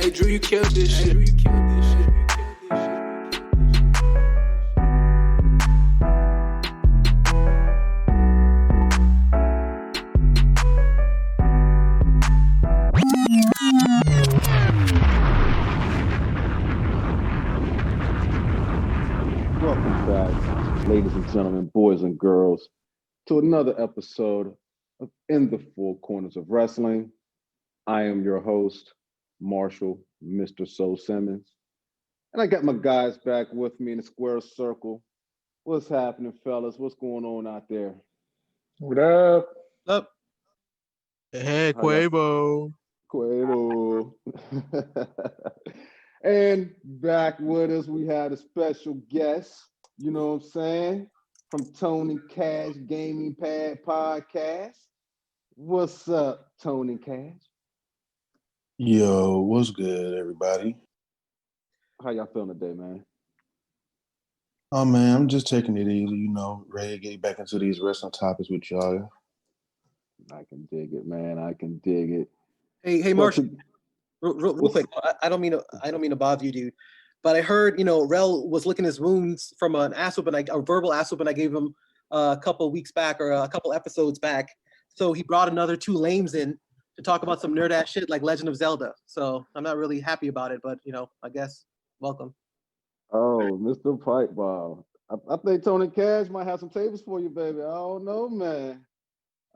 Hey Drew, you killed this shit. Welcome back, ladies and gentlemen, boys and girls, to another episode of In the Four Corners of Wrestling. I am your host, Marshall, Mr. Soul Simmons. And I got my guys back with me in the square circle. What's happening, fellas? What's going on out there? What up? Up. Hey, Quavo. Quavo. And back with us, we have a special guest, you know what I'm saying, from Tony Cash Gaming Pad Podcast. What's up, Tony Cash? Yo, what's good, everybody? How y'all feeling today, man? Oh, man, I'm just taking it easy, ready to get back into these wrestling topics with y'all. I can dig it, man. I can dig it. Hey, Marshall. Real quick, I don't mean to bother you, dude, but I heard Rell was licking his wounds from an ass whooping, a verbal ass whooping I gave him a couple weeks back or a couple episodes back. So he brought another two lames in to talk about some nerd ass shit like Legend of Zelda. So I'm not really happy about it, but I guess welcome. Oh, Mr. PipeBomb. I think Tony Cash might have some tables for you, baby. I don't know, man.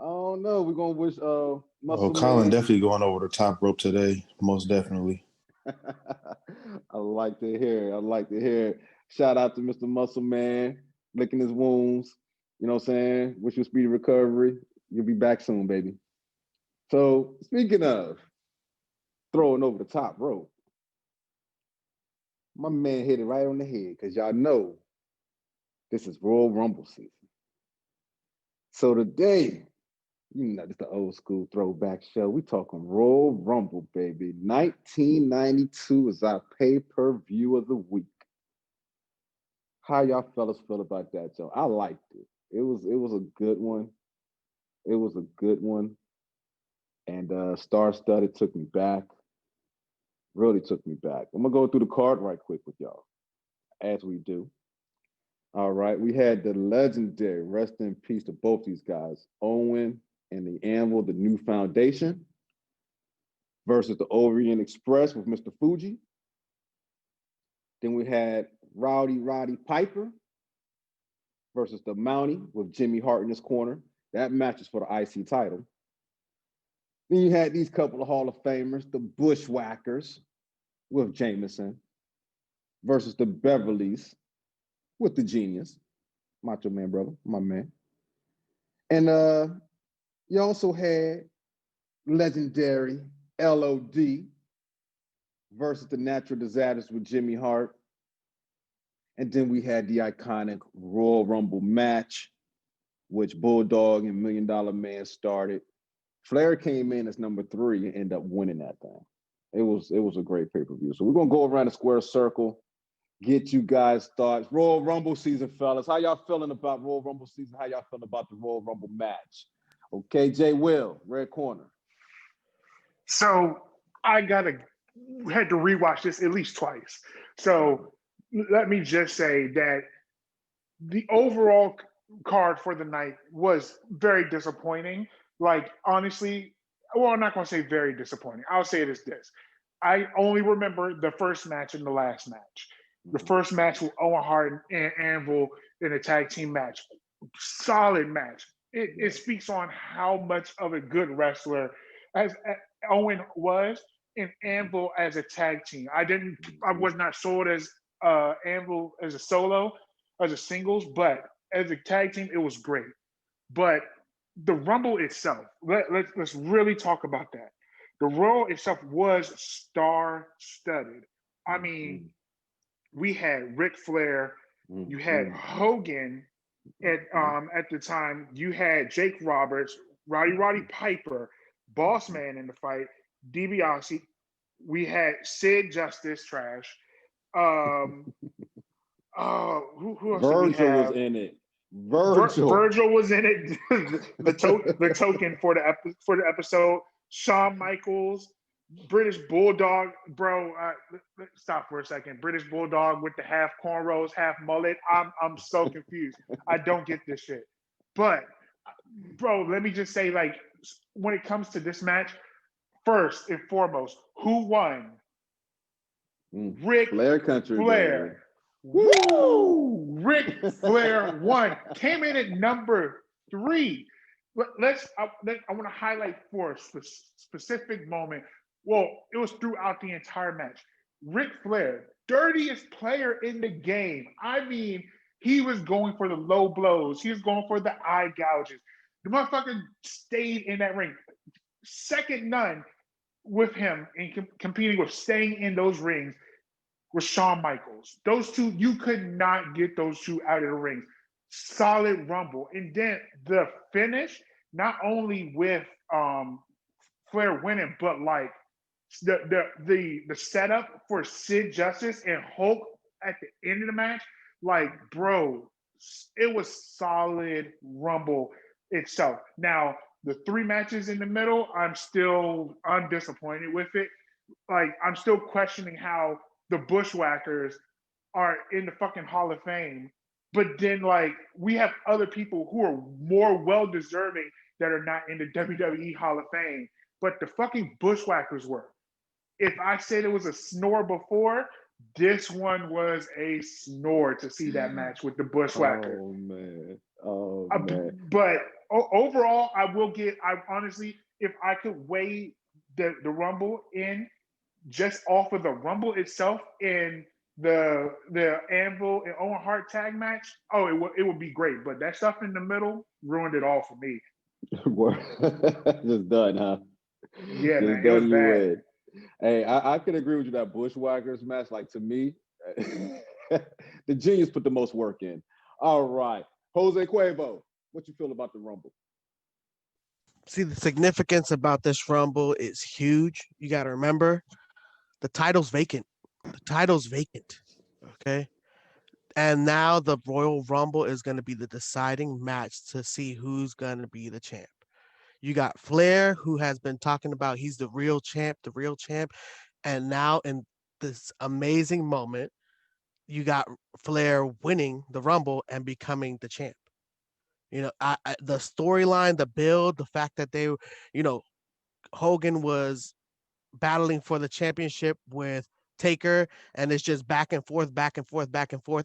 I don't know. We're gonna wish Colin definitely going over the top rope today, most definitely. I like to hear. Shout out to Mr. Muscle Man, licking his wounds. You know what I'm saying? Wish you a speedy recovery. You'll be back soon, baby. So speaking of throwing over the top rope, my man hit it right on the head because y'all know this is Royal Rumble season. So today, this is the old school throwback show. We talking Royal Rumble, baby. 1992 is our pay-per-view of the week. How y'all fellas feel about that, Joe? I liked it. It was a good one. It was a good one. And Star-Studded took me back. Really took me back. I'm gonna go through the card right quick with y'all, as we do. All right, we had the legendary, rest in peace to both these guys, Owen and the Anvil, the New Foundation, versus the Orient Express with Mr. Fuji. Then we had Rowdy Roddy Piper versus the Mountie with Jimmy Hart in his corner. That match is for the IC title. Then you had these couple of Hall of Famers, the Bushwhackers with Jameson versus the Beverleys with the Genius, Macho Man brother, my man. And you also had legendary LOD versus the Natural Disasters with Jimmy Hart. And then we had the iconic Royal Rumble match, which Bulldog and $1 Million Man started. Flair came in as number 3 and ended up winning that thing. It was a great pay-per-view. So we're gonna go around the square circle, get you guys' thoughts. Royal Rumble season, fellas. How y'all feeling about Royal Rumble season? How y'all feeling about the Royal Rumble match? Okay, Jay Will, red corner. So I had to rewatch this at least twice. So let me just say that the overall card for the night was very disappointing. Like, honestly, well, I'm not going to say very disappointing. I'll say it as this. I only remember the first match and the last match. The first match with Owen Hart and Anvil in a tag team match. Solid match. It speaks on how much of a good wrestler as Owen was and Anvil as a tag team. I was not sold as Anvil as a solo, as a singles, but as a tag team, it was great. But the Rumble itself, let's really talk about that. The Rumble itself was star-studded. I mean, we had Ric Flair, you had Hogan at the time, you had Jake Roberts, Roddy Piper, Boss Man in the fight, DiBiase. We had Sid Justice, trash. Who else Virgil did we have? was in it. Virgil was in it. the token for the episode. Shawn Michaels. British Bulldog, bro. Stop for a second. British Bulldog with the half cornrows, half mullet. I'm so confused. I don't get this shit. But, bro, let me just say, like, when it comes to this match, first and foremost, who won? Ric Flair Country. Flair. Woo! Ric Flair won. Came in at number 3. I want to highlight for a specific moment. Well, it was throughout the entire match. Ric Flair, dirtiest player in the game. I mean, he was going for the low blows. He was going for the eye gouges. The motherfucker stayed in that ring. Second none with him and competing with staying in those rings was Shawn Michaels. Those two, you could not get those two out of the ring. Solid Rumble. And then the finish, not only with Flair winning, but like the setup for Sid Justice and Hulk at the end of the match, like, bro, it was solid Rumble itself. Now, the 3 matches in the middle, I'm still undisappointed with it. Like, I'm still questioning how the Bushwhackers are in the fucking Hall of Fame, but then, like, we have other people who are more well-deserving that are not in the WWE Hall of Fame, but the fucking Bushwhackers were. If I said it was a snore before, this one was a snore to see that match with the Bushwhackers. Oh, man. But overall, I honestly, if I could weigh the Rumble in just off of the Rumble itself in the Anvil and Owen Hart tag match, it would be great. But that stuff in the middle ruined it all for me. Just done, huh? Yeah, just man, it was bad. Hey, I can agree with you that Bushwhackers match, like, to me, the Genius put the most work in. All right. Jose Quavo, what you feel about the Rumble? See, the significance about this Rumble is huge. You got to remember, the title's vacant. The title's vacant. Okay. And now the Royal Rumble is going to be the deciding match to see who's going to be the champ. You got Flair, who has been talking about he's the real champ. And now in this amazing moment, you got Flair winning the Rumble and becoming the champ. You know, the storyline, the build, the fact that they, Hogan was battling for the championship with Taker, and it's just back and forth,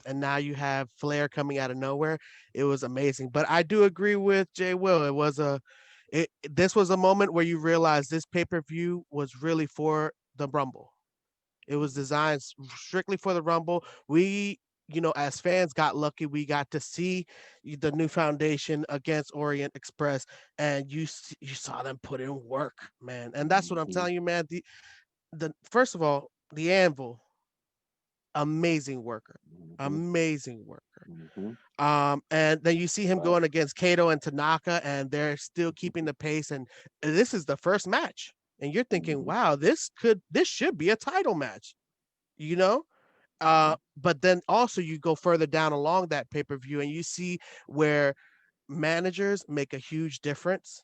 and now you have Flair coming out of nowhere. It was amazing. But I do agree with Jay Will. This was a moment where you realize this pay-per-view was really for the Rumble. It was designed strictly for the Rumble. We, as fans, got lucky. We got to see the new foundation against Orient Express, and you saw them put in work, man. And that's what I'm telling you, man. The first of all, the Anvil, amazing worker. And then you see him going against Kato and Tanaka, and they're still keeping the pace. And this is the first match, and you're thinking, wow, this should be a title match, But then also you go further down along that pay-per-view, and you see where managers make a huge difference.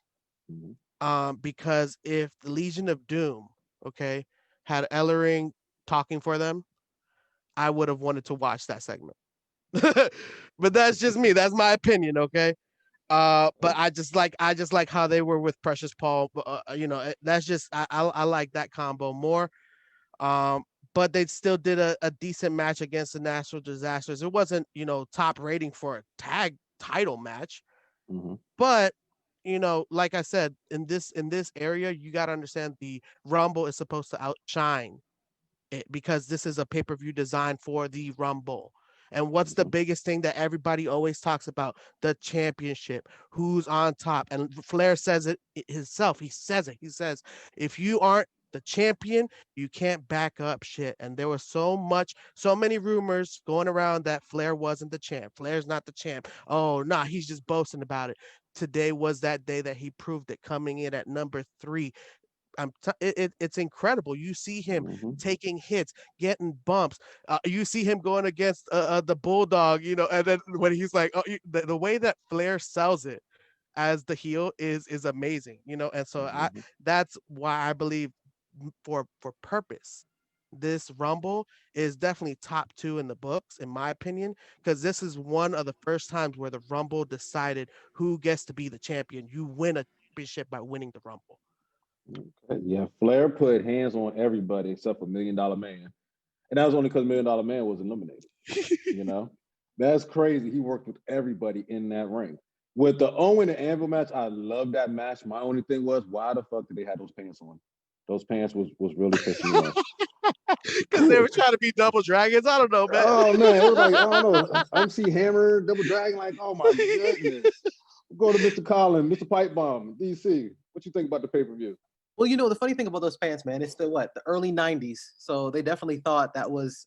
Because if the Legion of Doom, okay, had Ellering talking for them, I would have wanted to watch that segment. But that's just me. That's my opinion, okay? But I just like how they were with Precious Paul. That's just I like that combo more. But they still did a decent match against the Natural Disasters. It wasn't, top rating for a tag title match, but like I said, in this area, you got to understand the Rumble is supposed to outshine it because this is a pay-per-view designed for the Rumble. And what's the biggest thing that everybody always talks about? The championship, who's on top. And Flair says it himself. He says, if you aren't the champion, you can't back up shit. And there was so many rumors going around that Flair wasn't the champ. Flair's not the champ. Oh, nah, he's just boasting about it. Today was that day that he proved it, coming in at number 3. It's incredible. You see him taking hits, getting bumps. You see him going against the Bulldog, and then when he's like, the way that Flair sells it as the heel is amazing, And so that's why I believe for purpose. This Rumble is definitely top 2 in the books, in my opinion, because this is one of the first times where the Rumble decided who gets to be the champion. You win a championship by winning the Rumble. Yeah, Flair put hands on everybody except for $1 Million Man. And that was only because $1 Million Man was eliminated. You know? That's crazy. He worked with everybody in that ring. With the Owen and Anvil match, I love that match. My only thing was, why the fuck did they have those pants on? Those pants was really pissing me off. Because they were trying to be double dragons. I don't know, man. Oh man, it was like, I don't know. MC Hammer, Double Dragon, like, oh my goodness. We'll go to Mr. Colin, Mr. PipeBomb, DC. What you think about the pay-per-view? Well, you know, the funny thing about those pants, man, it's the early 90s. So they definitely thought that was,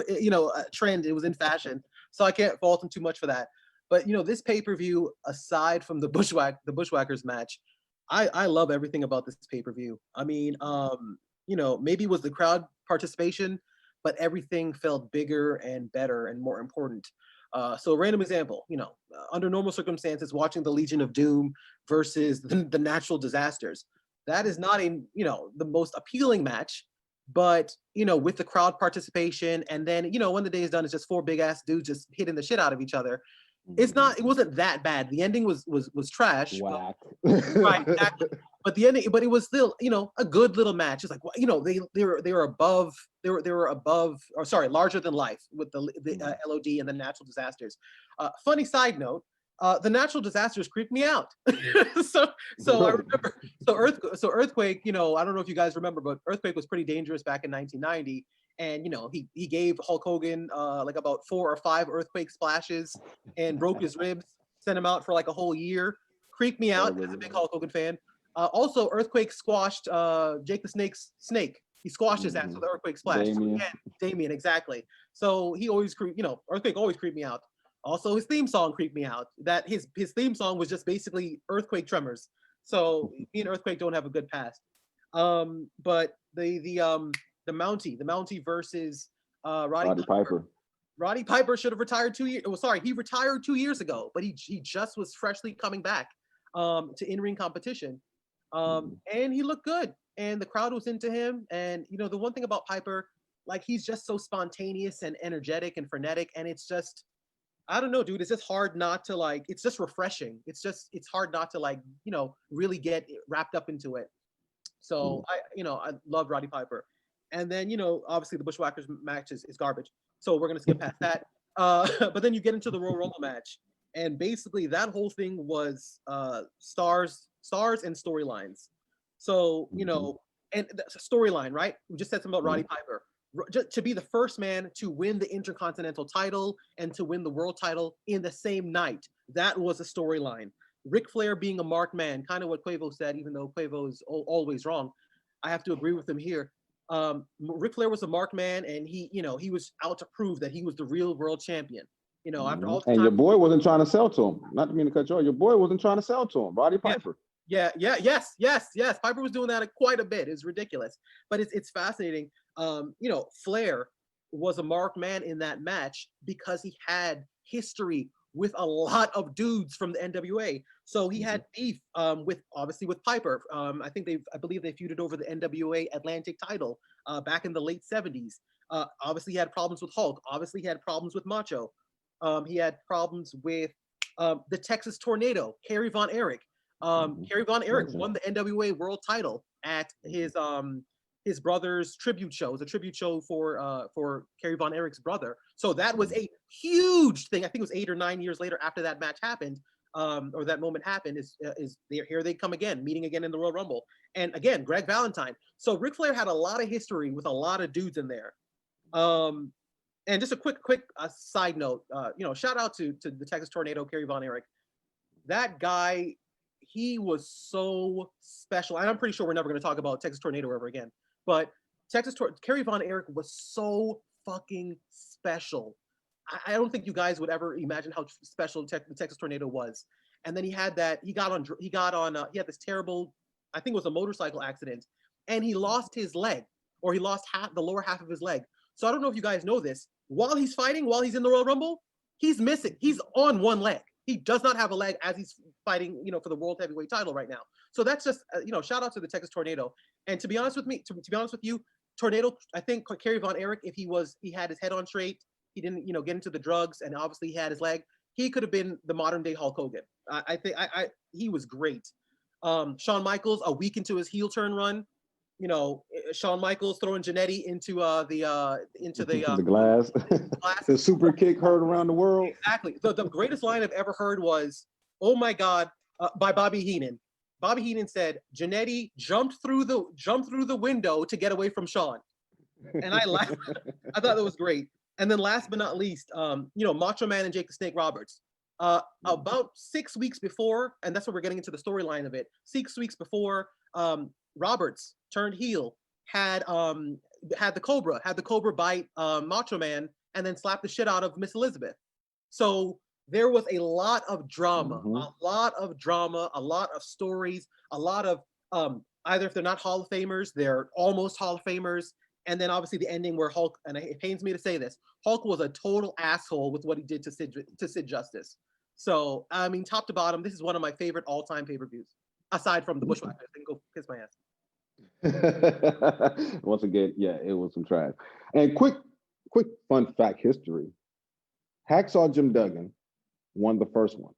you know, a trend. It was in fashion. So I can't fault them too much for that. But, you know, this pay-per-view, aside from the Bushwhackers match, I love everything about this pay-per-view. I mean, you know, maybe it was the crowd participation, but everything felt bigger and better and more important. So a random example, you know, under normal circumstances, watching the Legion of Doom versus the Natural Disasters, that is not a, you know, the most appealing match, but, you know, with the crowd participation, and then, you know, when the day is done, it's just 4 big ass dudes just hitting the shit out of each other. It wasn't that bad. The ending was trash. Whack. Right, exactly. But the ending, but it was still, you know, a good little match. It's like, you know, they were above, or sorry, larger than life with the LOD and the Natural Disasters. Funny side note, the Natural Disasters creeped me out. so I remember, so Earthquake, you know, I don't know if you guys remember, but Earthquake was pretty dangerous back in 1990. And, you know, he gave Hulk Hogan like about 4 or 5 earthquake splashes and broke his ribs, sent him out for like a whole year. Creeped me out as a big Hulk Hogan fan. Also, Earthquake squashed Jake the Snake's snake. He squashed his ass with an earthquake splash. Damien. So, yeah, Damien, exactly. So he always you know, Earthquake always creeped me out. Also, his theme song creeped me out. That his theme song was just basically earthquake tremors. So me and Earthquake don't have a good past. But the Mountie versus Roddy Piper. Roddy Piper should have retired 2 years. Well, sorry, he retired 2 years ago, but he just was freshly coming back to in-ring competition. And he looked good, and the crowd was into him. And you know, the one thing about Piper, like, he's just so spontaneous and energetic and frenetic, and it's just, I don't know, dude, it's just hard not to, like, it's just refreshing. It's hard not to, like, you know, really get wrapped up into it. So I love Roddy Piper. And then, you know, obviously the Bushwhackers match is garbage. So we're going to skip past that. But then you get into the Royal Rumble match. And basically that whole thing was stars and storylines. So, you know, and the storyline, right? We just said something about Roddy Piper. Just to be the first man to win the Intercontinental title and to win the world title in the same night. That was a storyline. Ric Flair being a marked man, kind of what Quavo said, even though Quavo is always wrong. I have to agree with him here. Ric Flair was a marked man, and he was out to prove that he was the real world champion. You know, after all the time, your boy wasn't trying to sell to him. Not to mean to cut you off. Your boy wasn't trying to sell to him. Roddy Piper. Yes. Piper was doing that quite a bit. It's ridiculous, but it's fascinating. You know, Flair was a marked man in that match because he had history with a lot of dudes from the NWA. So he had beef with Piper. I believe they feuded over the NWA Atlantic title back in the late 70s. Obviously he had problems with Hulk. Obviously he had problems with Macho. He had problems with the Texas Tornado, Kerry Von Erich. Kerry Von Erich won the NWA world title at his brother's tribute show. It was a tribute show for Kerry Von Erich's brother. So that was a huge thing. I think it was 8 or 9 years later after that match happened, or that moment happened, here they come again, meeting again in the Royal Rumble. And again, Greg Valentine. So Ric Flair had a lot of history with a lot of dudes in there. And just a quick side note, you know, shout out to the Texas Tornado, Kerry Von Erich. That guy, he was so special. And I'm pretty sure we're never going to talk about Texas Tornado ever again. But Kerry Von Erich was so fucking special. I don't think you guys would ever imagine how special the Texas Tornado was. And then he had this terrible, I think it was a motorcycle accident, and he lost his leg, or he lost the lower half of his leg. So I don't know if you guys know this. While he's in the Royal Rumble, he's missing. He's on one leg. He does not have a leg as he's fighting, you know, for the World Heavyweight title right now. So that's just shout out to the Texas Tornado. And to be honest with me, to be honest with you, Tornado, I think Kerry Von Erich, if he had his head on straight, he didn't get into the drugs, and obviously he had his leg, he could have been the modern day Hulk Hogan. I think he was great. Shawn Michaels, a week into his heel turn run, Shawn Michaels throwing Jannetty into the glass. glass. The super kick heard around the world. Exactly. The greatest line I've ever heard was, "Oh my God," by Bobby Heenan. Bobby Heenan said, "Jannetty jumped through the window to get away from Shawn," and I laughed. I thought that was great. And then last but not least, Macho Man and Jake the Snake Roberts. About 6 weeks before, and that's what we're getting into the storyline of it. 6 weeks before, Roberts turned heel, had the Cobra bite Macho Man, and then slap the shit out of Miss Elizabeth. So there was a lot of drama, a lot of stories, a lot of either if they're not Hall of Famers, they're almost Hall of Famers. And then obviously the ending where Hulk, and it pains me to say this, Hulk was a total asshole with what he did to Sid Justice. So, I mean, top to bottom, this is one of my favorite all-time pay-per-views, aside from the Bushwhackers. I can go kiss my ass. Once again, yeah, it was some trash. And quick fun fact history. Hacksaw Jim Duggan won the first one.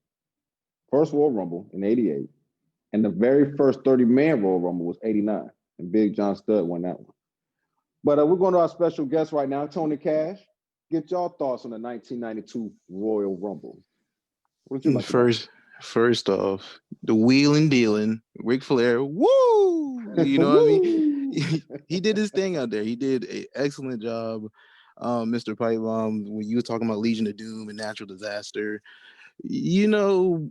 First Royal Rumble in 88. And the very first 30-man Royal Rumble was 89. And Big John Studd won that one. But we're going to our special guest right now, Tony Cash. Get your thoughts on the 1992 Royal Rumble. What did you like First off, the wheeling dealing, Ric Flair, woo! You know what I mean? He did his thing out there. He did an excellent job. Mr. PipeBomb, when you were talking about Legion of Doom and natural disaster, that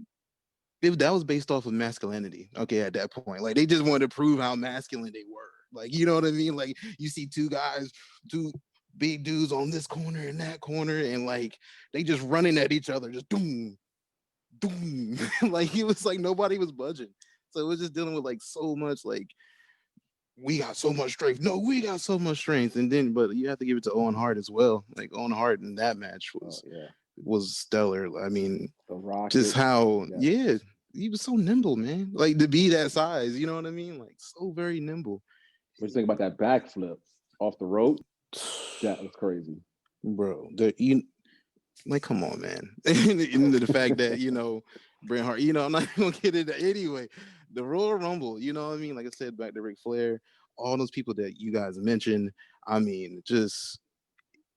was based off of masculinity. Okay, at that point, like they just wanted to prove how masculine they were. Like, you know what I mean? Like you see two big dudes on this corner and that corner, and like they just running at each other, just doom, doom. Like it was like nobody was budging. So it was just dealing with like so much like we got so much strength. No, we got so much strength. And then, but you have to give it to Owen Hart as well. Like Owen Hart in that match was stellar. I mean, just how he was so nimble, man. Like to be that size, you know what I mean? Like so very nimble. What you think about that backflip off the rope? That was crazy, bro. Come on, man. And the fact that Bret Hart, I'm not gonna get into anyway. The Royal Rumble, you know what I mean? Like I said, back to Ric Flair, all those people that you guys mentioned. I mean,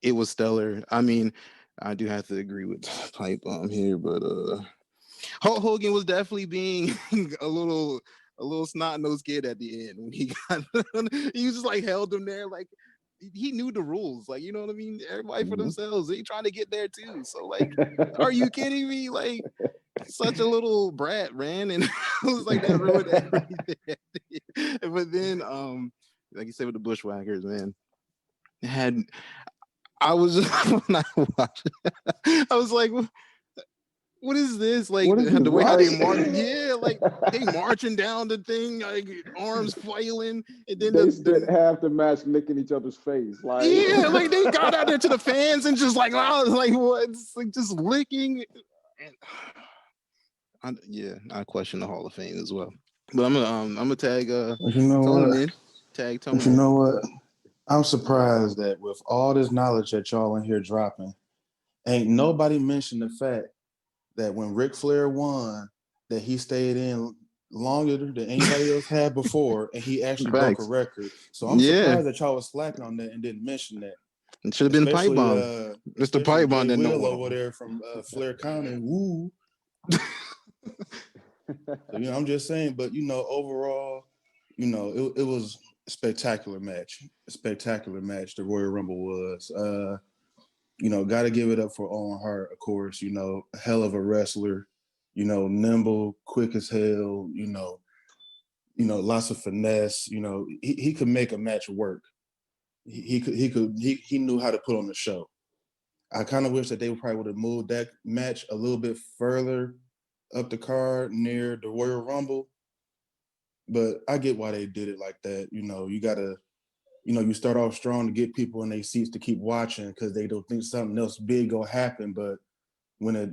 it was stellar. I mean, I do have to agree with PipeBomb here, but Hulk Hogan was definitely being a little snot-nosed kid at the end when he got he was just like held him there like he knew the rules, like, you know what I mean? Everybody for themselves, they trying to get there too. So like, are you kidding me? Like such a little brat, man. And it was like that ruined everything. But then like you said with the Bushwhackers, man, I was just when I watched it, I was like, what is this? Like the way how they march, like they marching down the thing, like arms flailing, and then they spent half the match licking each other's face. Like like they got out there to the fans and just like, like what? It's like just licking. And I question the Hall of Fame as well. But I'm gonna tag Tony. Tag Tony. But you know what? I'm surprised that with all this knowledge that y'all in here dropping, ain't nobody mentioned the fact that when Ric Flair won, that he stayed in longer than anybody else had before, and he actually broke a record. So I'm surprised that y'all was slacking on that and didn't mention that. It should have been PipeBomb. Mr. PipeBomb that know over there from Flair County. Woo. So, I'm just saying, but overall, it was a spectacular match. The Royal Rumble was. Got to give it up for Owen Hart, of course, a hell of a wrestler, nimble, quick as hell, lots of finesse, he could make a match work. He knew how to put on the show. I kind of wish that they probably would have moved that match a little bit further up the card near the Royal Rumble, but I get why they did it like that. You got to, you start off strong to get people in their seats to keep watching because they don't think something else big gonna happen. But when it,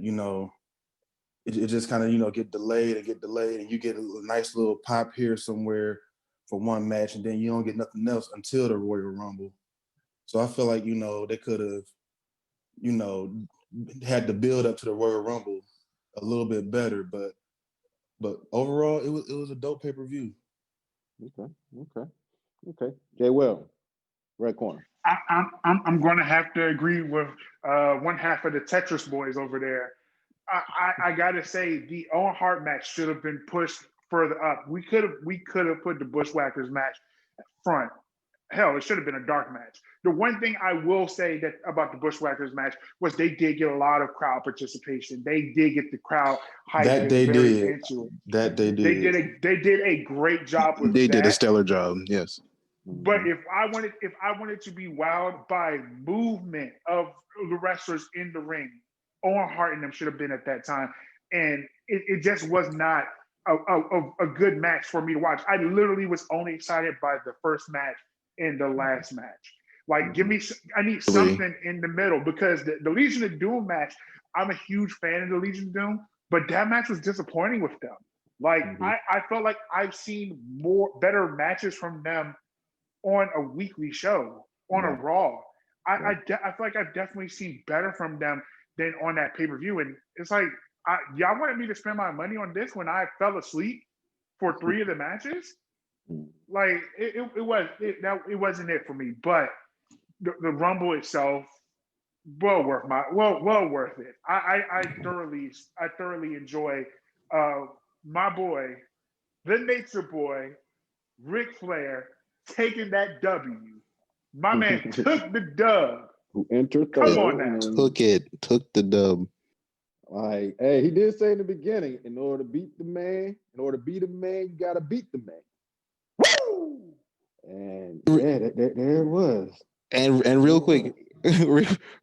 it just kind of, get delayed, and you get a nice little pop here somewhere for one match, and then you don't get nothing else until the Royal Rumble. So I feel like, they could have, had the build up to the Royal Rumble a little bit better, but overall it was a dope pay-per-view. Okay. Jay Will, red corner. I'm going to have to agree with one half of the Tetris boys over there. I gotta say the Owen Hart match should have been pushed further up. We could have put the Bushwhackers match front. Hell, it should have been a dark match. The one thing I will say that about the Bushwhackers match was they did get a lot of crowd participation. They did get the crowd hyped. That they did. Into it. That they did. They did a great job with They that. did a stellar job. Yes. But if I wanted to be wowed by movement of the wrestlers in the ring, Owen Hart and them should have been at that time, and it just was not a good match for me to watch. I literally was only excited by the first match and the last match. Like, I need something in the middle, because the Legion of Doom match, I'm a huge fan of the Legion of Doom, but that match was disappointing with them. Like, I felt like I've seen better matches from them on a weekly show, on a Raw. I feel like I've definitely seen better from them than on that pay-per-view. And it's like, y'all wanted me to spend my money on this when I fell asleep for 3 of the matches? Like, it wasn't it for me. But the Rumble itself, well worth it. I thoroughly enjoy my boy, the Nature Boy, Ric Flair, taking that W. My man took the dub. Who entered third. Come on now. Took the dub. Like, hey, he did say in the beginning, in order to beat a man, you gotta beat the man. Woo! And yeah, there it was. And real quick,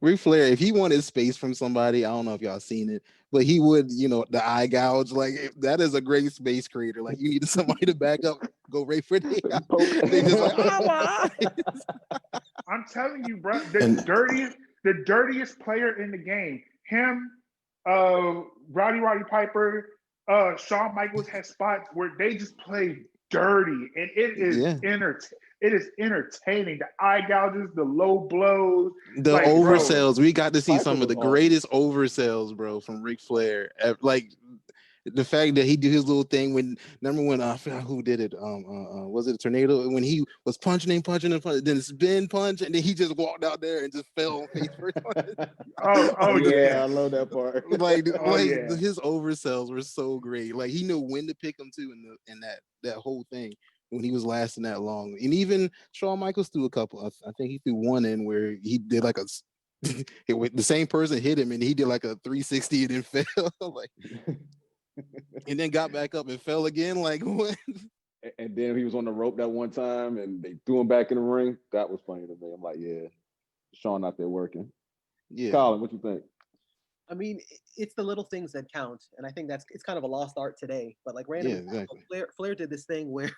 Ric Flair, if he wanted space from somebody, I don't know if y'all seen it, but he would, the eye gouge. Like, that is a great space creator. Like, you need somebody to back up, go right for the eye. They just like, my eyes. I'm telling you, bro, the dirtiest player in the game. Him, Rowdy Roddy Piper, Shawn Michaels has spots where they just play dirty, and it is It is entertaining. The eye gouges, the low blows, the like, oversells. We got to see Piper some of the was awesome. greatest oversells, bro, from Ric Flair. Like, the fact that he did his little thing when I forgot who did it. Was it a tornado? When he was punching, then spin punch, and then he just walked out there and just fell on face first. Oh yeah, I love that part. His oversells were so great. Like, he knew when to pick them too in that whole thing when he was lasting that long. And even Shawn Michaels threw a couple. I think he threw one in where he did like the same person hit him and he did like a 360 and then fell. Like, and then got back up and fell again. Like, what? And then he was on the rope that one time and they threw him back in the ring. That was funny to me. I'm like, yeah, Shawn out there working. Yeah. Colin, what you think? I mean, it's the little things that count. And I think it's kind of a lost art today. But like randomly, exactly. Flair did this thing where,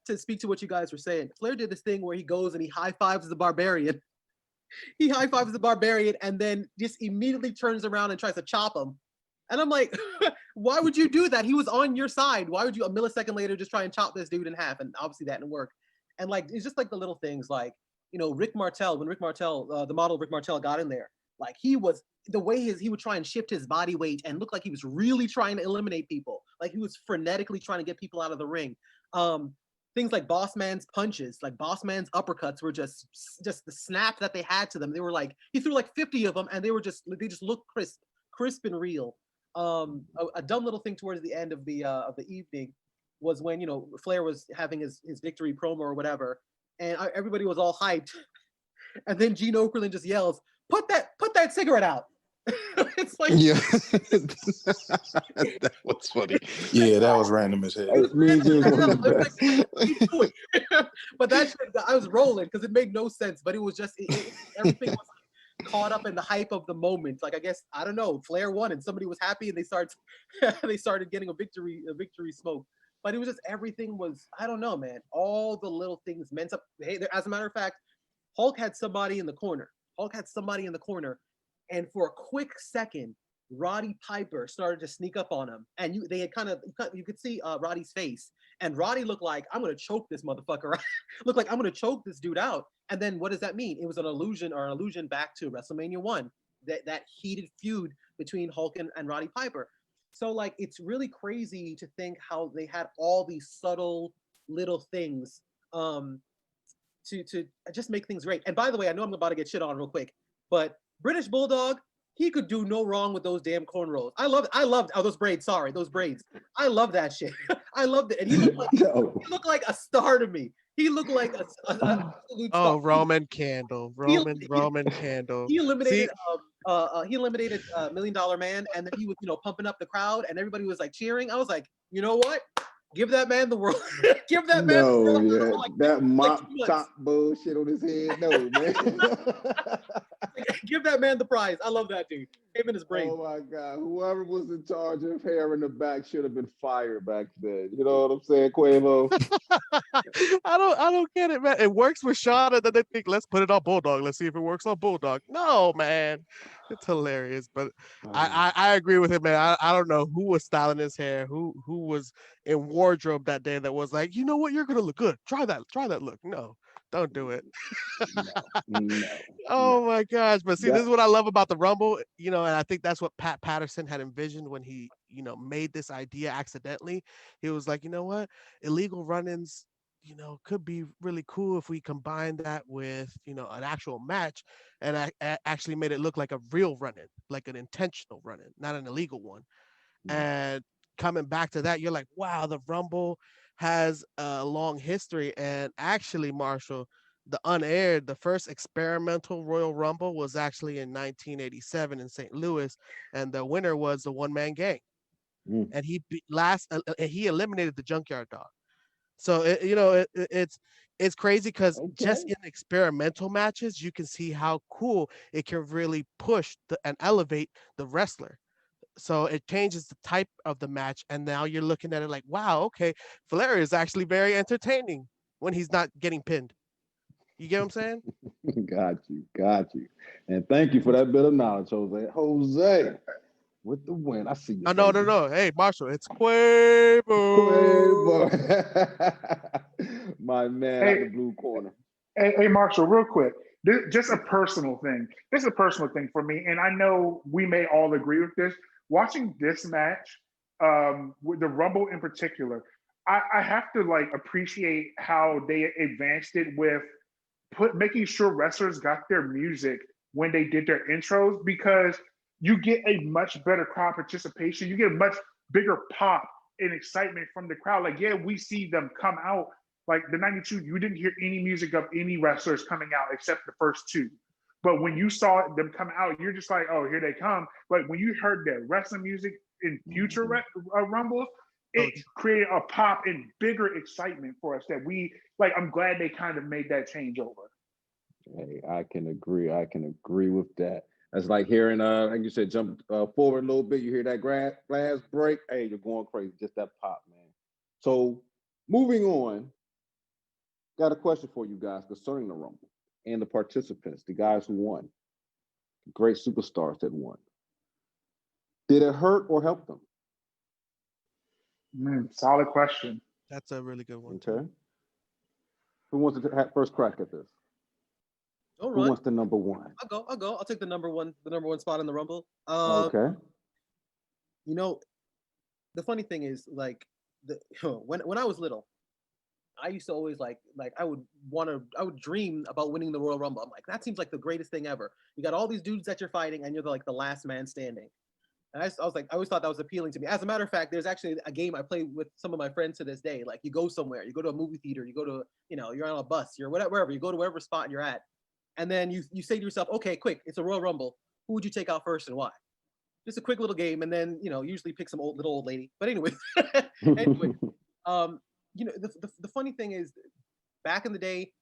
to speak to what you guys were saying, Flair did this thing where he goes and he high-fives the Barbarian. He high-fives the Barbarian and then just immediately turns around and tries to chop him. And I'm like, why would you do that? He was on your side. Why would you a millisecond later just try and chop this dude in half? And obviously that didn't work. And like, it's just like the little things, like, Rick Martel, when Rick Martel, the model Rick Martel got in there, like he would try and shift his body weight and look like he was really trying to eliminate people. Like he was frenetically trying to get people out of the ring. Things like Boss Man's punches, like Boss Man's uppercuts were just the snap that they had to them. They were like, he threw like 50 of them and they just looked crisp and real. A dumb little thing towards the end of the evening was when Flair was having his victory promo or whatever, and everybody was all hyped, and then Gene Okerlund just yells, "Put that cigarette out!" It's like, yeah, that was funny. Yeah, that was random as hell. But that shit, I was rolling because it made no sense, but it was just everything was caught up in the hype of the moment. Like, I guess, I don't know, Flair won and somebody was happy and they started getting a victory smoke. But it was just, everything was, I don't know, man. All the little things meant up. Hey, as a matter of fact, Hulk had somebody in the corner. And for a quick second, Roddy Piper started to sneak up on him, and they had you could see Roddy's face, and Roddy looked like, I'm gonna choke this motherfucker. Looked like I'm gonna choke this dude out. And then what does that mean? It was an allusion back to WrestleMania 1, that heated feud between Hulk and Roddy Piper. So like, it's really crazy to think how they had all these subtle little things to just make things great. And by the way, I know I'm about to get shit on real quick, but British Bulldog, he could do no wrong with those damn cornrows. I loved those braids. Sorry, those braids. I love that shit. I loved it. And he looked like a star to me. He looked like a absolute star. Roman Candle. Roman Candle. He eliminated $1 Million Man, and then he was, pumping up the crowd, and everybody was like cheering. I was like, you know what? Give that man the world. Give that man the world. Yeah. Like, that mop top bullshit on his head. No, man. Give that man the prize. I love that dude. Him and his brain. Oh my God. Whoever was in charge of hair in the back should have been fired back then. You know what I'm saying, Quavo? I don't get it, man. It works with Sean, and then they think, let's put it on Bulldog. Let's see if it works on Bulldog. No, man. It's hilarious. But I agree with him, man. I don't know who was styling his hair, who was in wardrobe that day that was like, you know what, you're gonna look good. Try that look. No, don't do it. Oh my gosh. But see, this is what I love about the Rumble, and I think that's what Pat Patterson had envisioned when he, made this idea accidentally. He was like, you know what, illegal run-ins, could be really cool if we combine that with, an actual match, and I actually made it look like a real run-in, like an intentional run-in, not an illegal one. And coming back to that, you're like, wow, the Rumble has a long history. And actually, Marshall, the first experimental Royal Rumble was actually in 1987 in St. Louis, and the winner was the One Man Gang, and he eliminated the Junkyard Dog. So it's crazy because just in experimental matches, you can see how cool it can really push and elevate the wrestler. So it changes the type of the match, and now you're looking at it like, wow, okay, Flair is actually very entertaining when he's not getting pinned. You get what I'm saying? Got you. And thank you for that bit of knowledge, Jose. Jose, with the win. I see you. No. Hey, Marshall, it's Quavo. My man at the blue corner. Hey, Marshall, real quick. Just a personal thing. This is a personal thing for me, and I know we may all agree with this. Watching this match, with the Rumble in particular, I have to appreciate how they advanced it with making sure wrestlers got their music when they did their intros, because you get a much better crowd participation. You get a much bigger pop and excitement from the crowd. Like, yeah, we see them come out. Like the 92, you didn't hear any music of any wrestlers coming out except the first two. But when you saw them come out, you're just like, oh, here they come. But when you heard the wrestling music in future Rumbles, it created a pop and bigger excitement for us that I'm glad they kind of made that change over. Hey, I can agree with that. That's like hearing, like you said, jump forward a little bit. You hear that glass break. Hey, you're going crazy. Just that pop, man. So moving on, got a question for you guys concerning the Rumble and the participants, the guys who won, great superstars that won. Did it hurt or help them? Solid question. That's a really good one. Okay. Who wants to have first crack at this? All Who right. wants the number one? I'll go. I'll take the number one spot in the Rumble. Okay. The funny thing is, when I was little, I used to always I would dream about winning the Royal Rumble. I'm like, that seems like the greatest thing ever. You got all these dudes that you're fighting, and you're the last man standing. And I was like, I always thought that was appealing to me. As a matter of fact, there's actually a game I play with some of my friends to this day. Like, you go somewhere, you go to a movie theater, you go to, you're on a bus, you're wherever, you go to whatever spot you're at. And then you say to yourself, okay, quick, it's a Royal Rumble. Who would you take out first and why? Just a quick little game. And then, usually pick some little old lady. But anyway, the funny thing is, back in the day,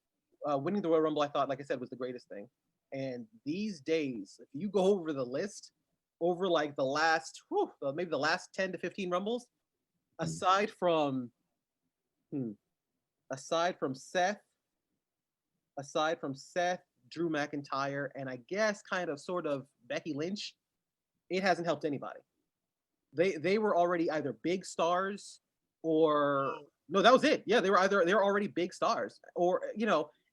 winning the Royal Rumble, I thought, like I said, was the greatest thing. And these days, if you go over the list, over the last, maybe the last 10 to 15 Rumbles, aside from Seth, Drew McIntyre, and I guess kind of sort of Becky Lynch, it hasn't helped anybody. They were already either big stars or no, that was it. Yeah, they were already big stars, or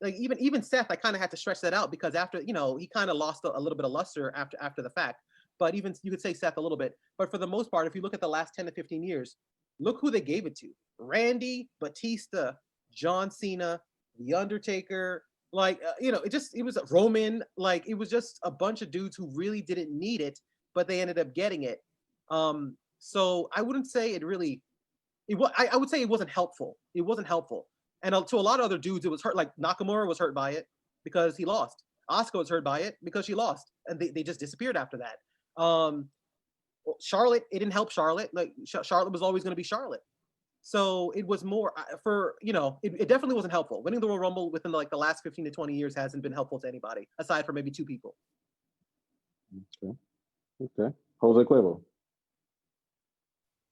like even Seth, I kind of had to stretch that out because after he kind of lost a little bit of luster after the fact. But even you could say Seth a little bit. But for the most part, if you look at the last 10 to 15 years, look who they gave it to: Randy, Batista, John Cena, The Undertaker. Like it was Roman. Like it was just a bunch of dudes who really didn't need it, but they ended up getting it. So I wouldn't say it really. I would say it wasn't helpful. It wasn't helpful, and to a lot of other dudes, it was hurt. Like Nakamura was hurt by it because he lost. Asuka was hurt by it because she lost, and they just disappeared after that. Charlotte, it didn't help Charlotte. Like Charlotte was always going to be Charlotte. So it was more for it definitely wasn't helpful. Winning the Royal Rumble within the last 15 to 20 years hasn't been helpful to anybody aside from maybe two people. Okay. Jose Cuervo.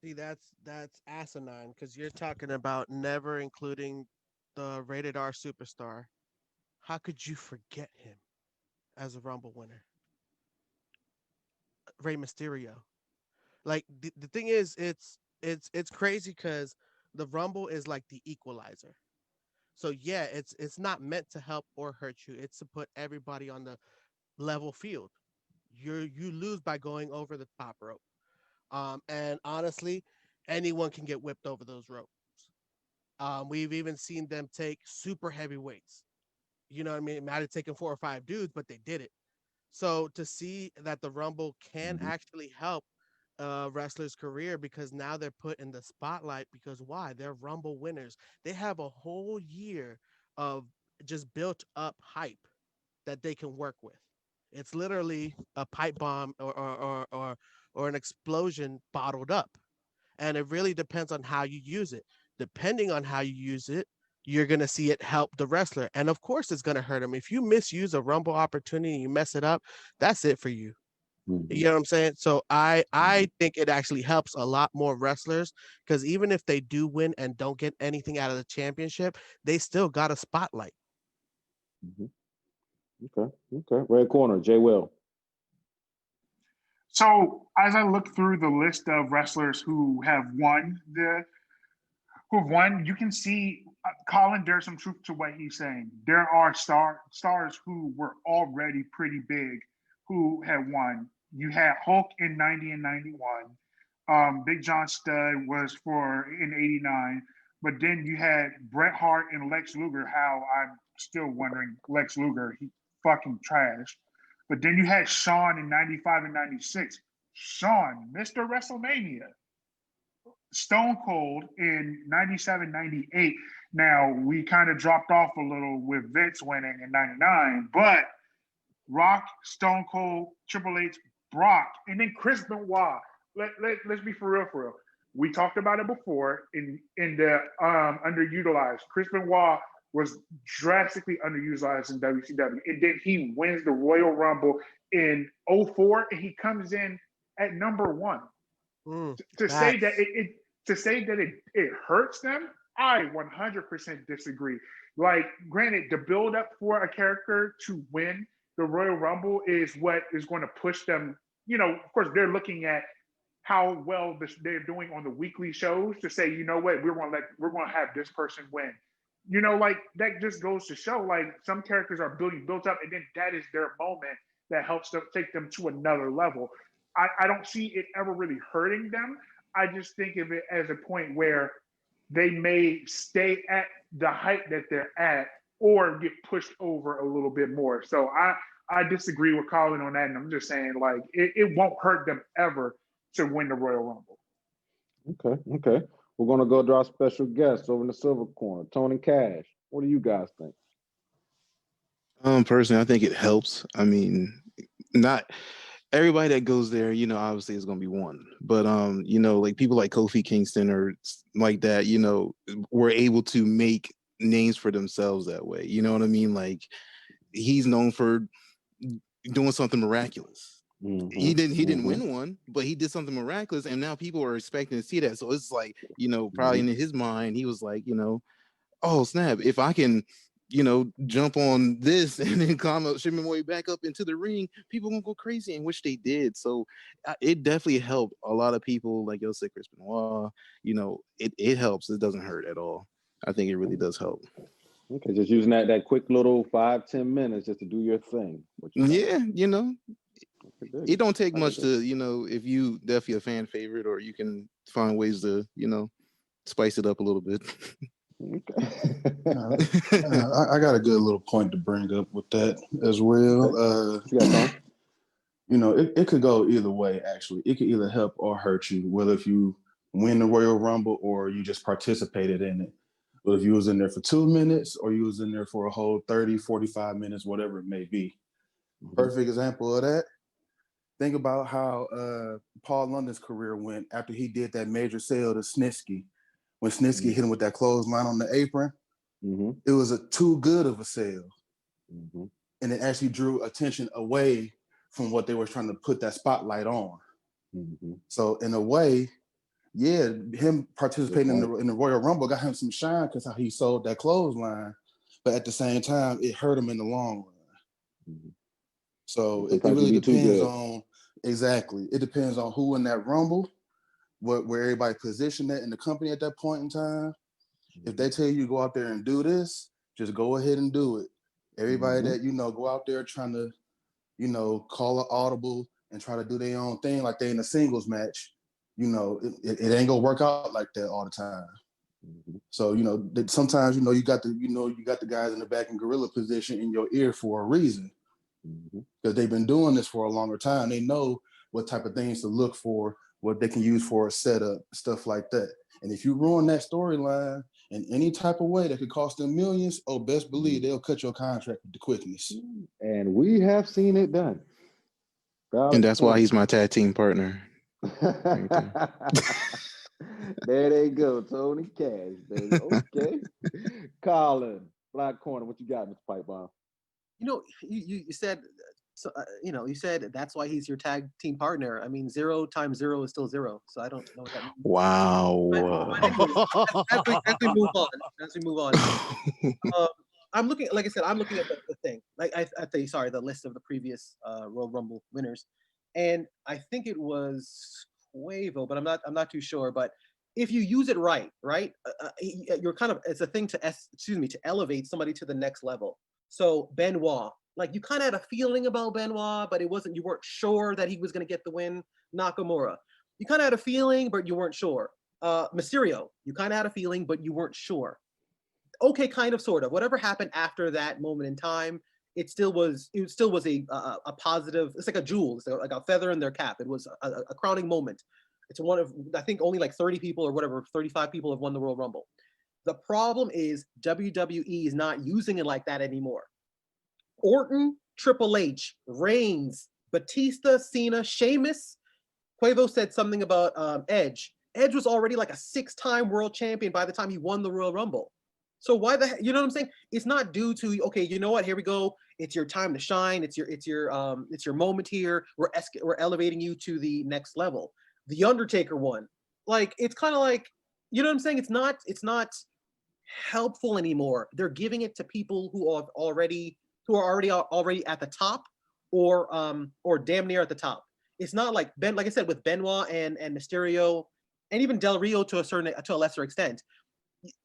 See, that's asinine because you're talking about never including the rated R superstar. How could you forget him as a Rumble winner? Rey Mysterio. Like the thing is, it's crazy because the Rumble is like the equalizer. So yeah, it's not meant to help or hurt you. It's to put everybody on the level field. You lose by going over the top rope. And honestly, anyone can get whipped over those ropes. We've even seen them take super heavy weights. You know what I mean? It might have taken 4 or 5 dudes, but they did it. So to see that the Rumble can actually help a wrestler's career because now they're put in the spotlight because why? They're Rumble winners. They have a whole year of just built up hype that they can work with. It's literally a pipe bomb or an explosion bottled up. And it really depends on how you use it. Depending on how you use it, you're going to see it help the wrestler. And of course, it's going to hurt him. If you misuse a Rumble opportunity and you mess it up, that's it for you. You know what I'm saying? So I think it actually helps a lot more wrestlers because even if they do win and don't get anything out of the championship, they still got a spotlight. Okay. Red corner, Jay Will. So as I look through the list of wrestlers who have won, you can see, Colin, there's some truth to what he's saying. There are stars who were already pretty big who have won. You had Hulk in 90 and 91. Big John Studd was in 89. But then you had Bret Hart and Lex Luger, how I'm still wondering, Lex Luger, he fucking trash. But then you had Shawn in 95 and 96. Shawn, Mr. WrestleMania. Stone Cold in 97, 98. Now, we kind of dropped off a little with Vince winning in 99, but Rock, Stone Cold, Triple H, Brock, and then Chris Benoit. Let's be for real. We talked about it before in the underutilized. Chris Benoit was drastically underutilized in WCW. And then he wins the Royal Rumble in 04, and he comes in at number 1. To say that it hurts them, I 100% disagree. Like, granted, the build up for a character to win the Royal Rumble is what is going to push them. Of course, they're looking at how well they're doing on the weekly shows to say, you know what, we're going to have this person win. Like that just goes to show, like, some characters are built up, and then that is their moment that helps them take them to another level. I don't see it ever really hurting them. I just think of it as a point where they may stay at the height that they're at or get pushed over a little bit more. So I disagree with Colin on that. And I'm just saying, like, it won't hurt them ever to win the Royal Rumble. Okay. We're going to go to our special guest over in the silver corner, Tony Cash. What do you guys think? Personally, I think it helps. I mean, not everybody that goes there, obviously is going to be one, but like people like Kofi Kingston or like that, were able to make names for themselves that way. You know what I mean? Like, he's known for doing something miraculous. He didn't win one, but he did something miraculous, and now people are expecting to see that. So it's like, probably in his mind, he was like, oh snap, if I can jump on this and then climb up, shimmy my way back up into the ring, people gonna go crazy, and which they did. So it definitely helped a lot of people, like yo said, Chris Benoit. It helps. It doesn't hurt at all. I think it really does help. Okay, just using that quick little 5-10 minutes just to do your thing. Yeah, it don't take much to, if you definitely a fan favorite, or you can find ways to, spice it up a little bit. I got a good little point to bring up with that as well. It could go either way, actually. It could either help or hurt you, whether if you win the Royal Rumble or you just participated in it. But if you was in there for 2 minutes or you was in there for a whole 30, 45 minutes, whatever it may be. Perfect example of that. Think about how Paul London's career went after he did that major sale to Snitsky. When Snitsky hit him with that clothesline on the apron, it was too good of a sale. And it actually drew attention away from what they were trying to put that spotlight on. So in a way, yeah, him participating in the Royal Rumble got him some shine because how he sold that clothesline. But at the same time, it hurt him in the long run. So it really depends on, it depends on who in that Rumble, where everybody positioned that in the company at that point in time. If they tell you to go out there and do this, just go ahead and do it. Everybody that, go out there trying to, call an audible and try to do their own thing like they in a singles match, it ain't gonna work out like that all the time. So, sometimes, you got the guys in the back in gorilla position in your ear for a reason. Because they've been doing this for a longer time. They know what type of things to look for, what they can use for a setup, stuff like that. And if you ruin that storyline in any type of way that could cost them millions, best believe they'll cut your contract with the quickness. And we have seen it done. And that's why he's my tag team partner. There they go, Tony Cash, baby. Okay. Colin, Black Corner, what you got, Mr. PipeBomb? You said, so, you said that's why he's your tag team partner. I mean, 0 times 0 is still 0. So I don't know what that means. Wow. But anyway, as we move on. I'm looking, like I said, I'm looking at the thing. Like the list of the previous Royal Rumble winners, and I think it was Quavo, but I'm not too sure. But if you use it right, you're kind of, it's a thing to elevate somebody to the next level. So Benoit, like you kind of had a feeling about Benoit, but you weren't sure that he was going to get the win. Nakamura, you kind of had a feeling, but you weren't sure. Mysterio, you kind of had a feeling, but you weren't sure. Okay, kind of, sort of. Whatever happened after that moment in time, it still was a positive. It's like a jewel. It's like a feather in their cap. It was a crowning moment. It's one of, I think, only like 30 people or whatever, 35 people have won the Royal Rumble. The problem is WWE is not using it like that anymore. Orton, Triple H, Reigns, Batista, Cena, Sheamus. Quavo said something about Edge. Edge was already like a 6-time world champion by the time he won the Royal Rumble. So why the heck, you know what I'm saying? It's not due to, okay, you know what? Here we go. It's your time to shine. It's your moment here. We're elevating you to the next level. The Undertaker won. Like, it's kind of like, you know what I'm saying? It's not helpful anymore. They're giving it to people who are already at the top or damn near at the top. It's not like like I said, with Benoit and Mysterio and even Del Rio to a lesser extent.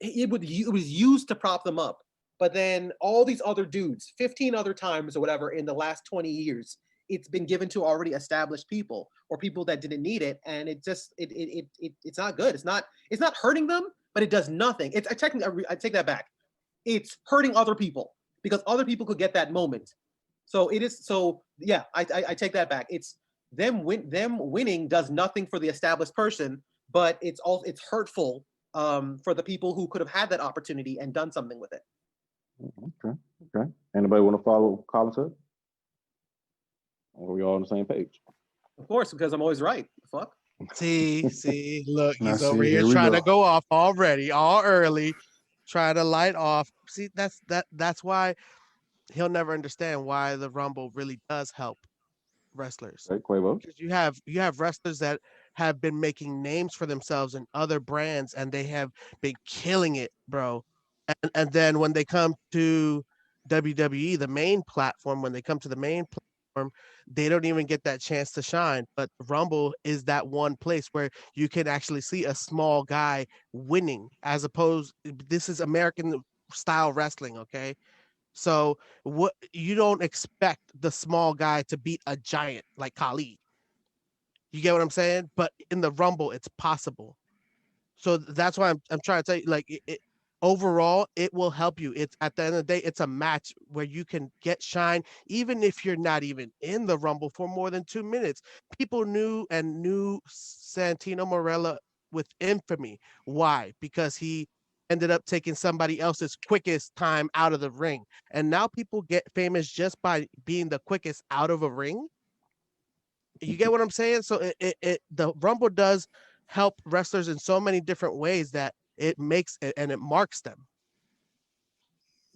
It was used to prop them up, but then all these other dudes, 15 other times or whatever in the last 20 years, it's been given to already established people or people that didn't need it, and it's not good. It's not hurting them, but it does nothing. I take that back. It's hurting other people because other people could get that moment. So it is. So yeah, I take that back. It's them winning does nothing for the established person, but it's hurtful for the people who could have had that opportunity and done something with it. Okay. Anybody want to follow Colin said? Or are we all on the same page? Of course, because I'm always right. Fuck. See, look, he's Now, over see, here here we trying go. to go off already, all early, trying to light off. See, that's why he'll never understand why the Rumble really does help wrestlers. Right, Quavo? Because you have wrestlers that have been making names for themselves in other brands, and they have been killing it, bro. And then when they come to WWE, the main platform, when they come to the main platform, they don't even get that chance to shine. But Rumble is that one place where you can actually see a small guy winning, as opposed, this is American style wrestling, okay? So what, you don't expect the small guy to beat a giant like Khali. You get what I'm saying? But in the Rumble, it's possible. So that's why I'm trying to tell you, like, overall, it will help you. It's, at the end of the day, it's a match where you can get shine, even if you're not even in the Rumble for more than 2 minutes. People knew Santino Marella with infamy. Why? Because he ended up taking somebody else's quickest time out of the ring. And now people get famous just by being the quickest out of a ring. You get what I'm saying? So the Rumble does help wrestlers in so many different ways that it makes it, and it marks them.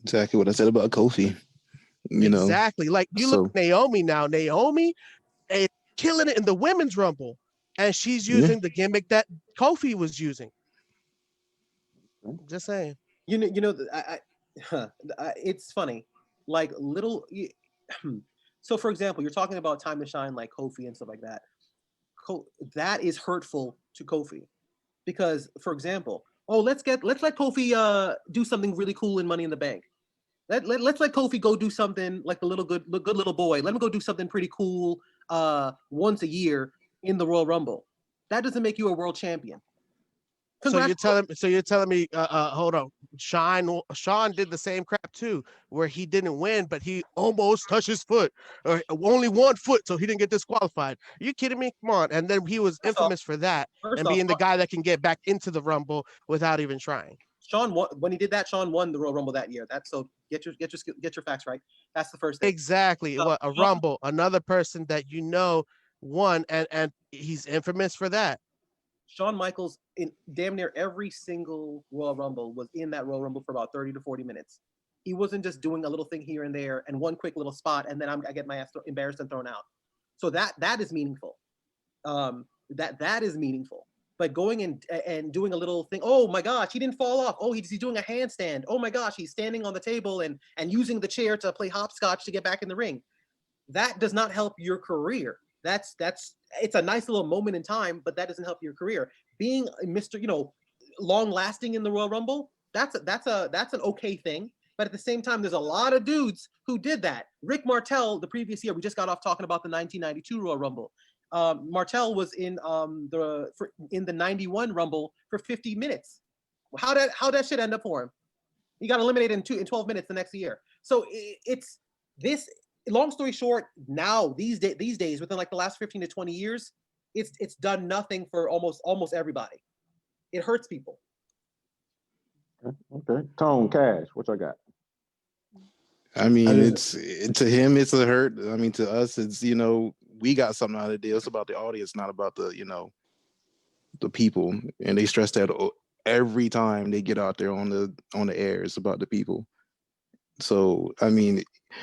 Exactly what I said about Kofi. You know, Exactly. Like, you look so at Naomi now. Naomi is killing it in the women's Rumble, and she's yeah, using the gimmick that Kofi was using. Just saying. It's funny, like so for example, you're talking about time to shine like Kofi and stuff like that. That is hurtful to Kofi, because for example, let's let Kofi do something really cool in Money in the Bank. Let's let Kofi go do something like the good little boy. Let him go do something pretty cool once a year in the Royal Rumble. That doesn't make you a world champion. So you're telling me, hold on, Sean did the same crap too, where he didn't win, but he almost touched his foot, or only 1 foot, so he didn't get disqualified. Are you kidding me? Come on. And then he was infamous for that, and being the guy that can get back into the Rumble without even trying. Sean won, when he did that. Sean won the Royal Rumble that year. That's so get your facts right. That's the first thing. Exactly. What a Rumble, another person that won, and he's infamous for that. Shawn Michaels, in damn near every single Royal Rumble, was in that Royal Rumble for about 30 to 40 minutes. He wasn't just doing a little thing here and there and one quick little spot, and then I get my ass embarrassed and thrown out. So that is meaningful. That is meaningful. But going and doing a little thing, oh my gosh, he didn't fall off. Oh, he's doing a handstand. Oh my gosh, he's standing on the table and using the chair to play hopscotch to get back in the ring. That does not help your career. It's a nice little moment in time, but that doesn't help your career. Being Mr. Long lasting in the Royal Rumble, that's an okay thing. But at the same time, there's a lot of dudes who did that. Rick Martel, the previous year, we just got off talking about the 1992 Royal Rumble. Martel was in the 91 Rumble for 50 minutes. How that shit end up for him? He got eliminated in 12 minutes the next year. So it's this. Long story short, now these days, within like the last 15 to 20 years, it's done nothing for almost everybody. It hurts people. Okay. Tone Cash, what y'all got? I mean, it's to him, it's a hurt. I mean, to us, it's we got something out of the deal. It's about the audience, not about the the people. And they stress that every time they get out there on the air. It's about the people. So I mean,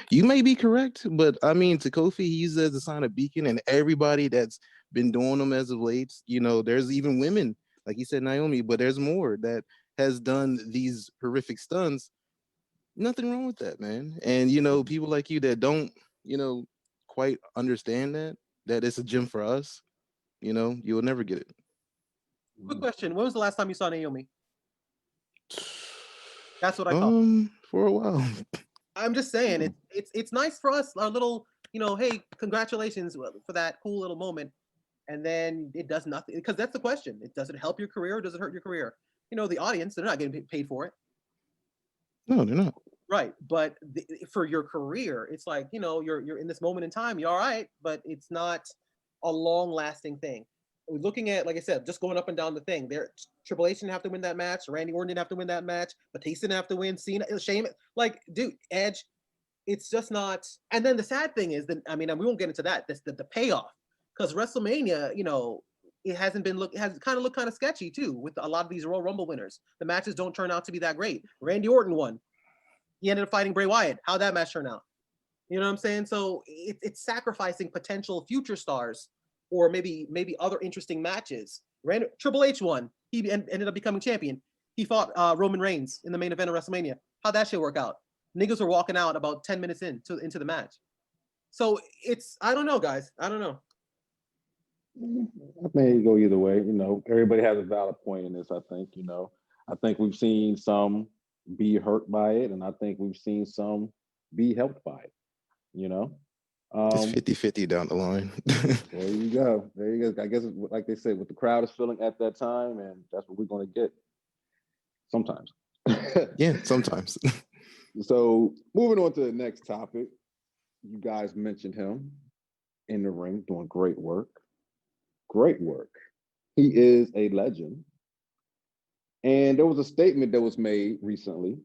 you may be correct, but I mean, to Kofi, he uses it as a sign of beacon, and everybody that's been doing them as of late, there's even women, like he said, Naomi, but there's more that has done these horrific stunts. Nothing wrong with that, man. And people like you that don't, quite understand that it's a gym for us, you'll never get it. Quick question: when was the last time you saw Naomi? That's what I thought. For a while. I'm just saying, it's nice for us, our little, hey, congratulations for that cool little moment, and then it does nothing, because that's the question. Does it help your career or does it hurt your career? The audience, they're not getting paid for it. No, they're not. Right, but for your career, it's like, you're in this moment in time, you're all right, but it's not a long-lasting thing. We're looking at, like I said, just going up and down the thing. Triple H didn't have to win that match. Randy Orton didn't have to win that match. Batista didn't have to win. Cena, Shane, like, dude, Edge. It's just not. And then the sad thing is that, I mean, and we won't get into that. The payoff, because WrestleMania, it has kind of looked kind of sketchy too with a lot of these Royal Rumble winners. The matches don't turn out to be that great. Randy Orton won. He ended up fighting Bray Wyatt. How'd that match turn out? You know what I'm saying? So it's sacrificing potential future stars, or maybe other interesting matches. Triple H won. He ended up becoming champion. he fought Roman Reigns in the main event of WrestleMania. How'd that shit work out? Niggas were walking out about 10 minutes into the match. So I don't know, guys. I don't know. I think it go either way. Everybody has a valid point in this. I think. I think we've seen some be hurt by it, and I think we've seen some be helped by it. It's 50-50 down the line. There you go. I guess, like they said, what the crowd is feeling at that time, and that's what we're going to get. Sometimes. Yeah, sometimes. So moving on to the next topic, you guys mentioned him in the ring doing great work. Great work. He is a legend. And there was a statement that was made recently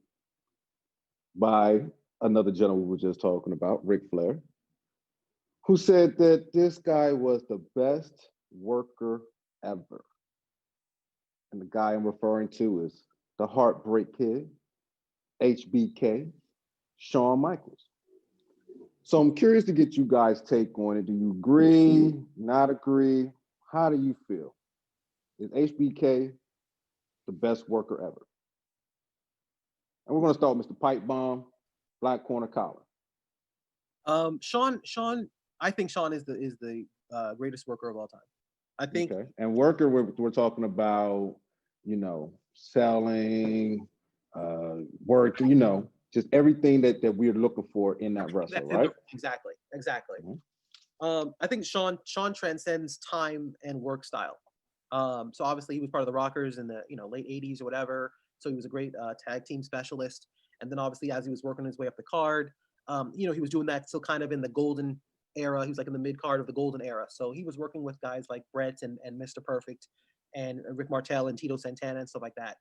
by another gentleman we were just talking about, Ric Flair, who said that this guy was the best worker ever. And the guy I'm referring to is the Heartbreak Kid, HBK, Shawn Michaels. So I'm curious to get you guys' take on it. Do you agree, not agree? How do you feel? Is HBK the best worker ever? And we're going to start with Mr. PipeBomb, Black Corner Collar. Shawn, I think Shawn is the greatest worker of all time. I think. Okay. And worker, we're talking about, selling, work, just everything that we're looking for in that wrestler, right? Exactly. Mm-hmm. I think Shawn transcends time and work style. So obviously he was part of the Rockers in the late 80s or whatever. So he was a great tag team specialist. And then obviously as he was working his way up the card, he was doing that still kind of in the golden era. He was like in the mid card of the golden era. So he was working with guys like Brett and Mr. Perfect and Rick Martel and Tito Santana and stuff like that.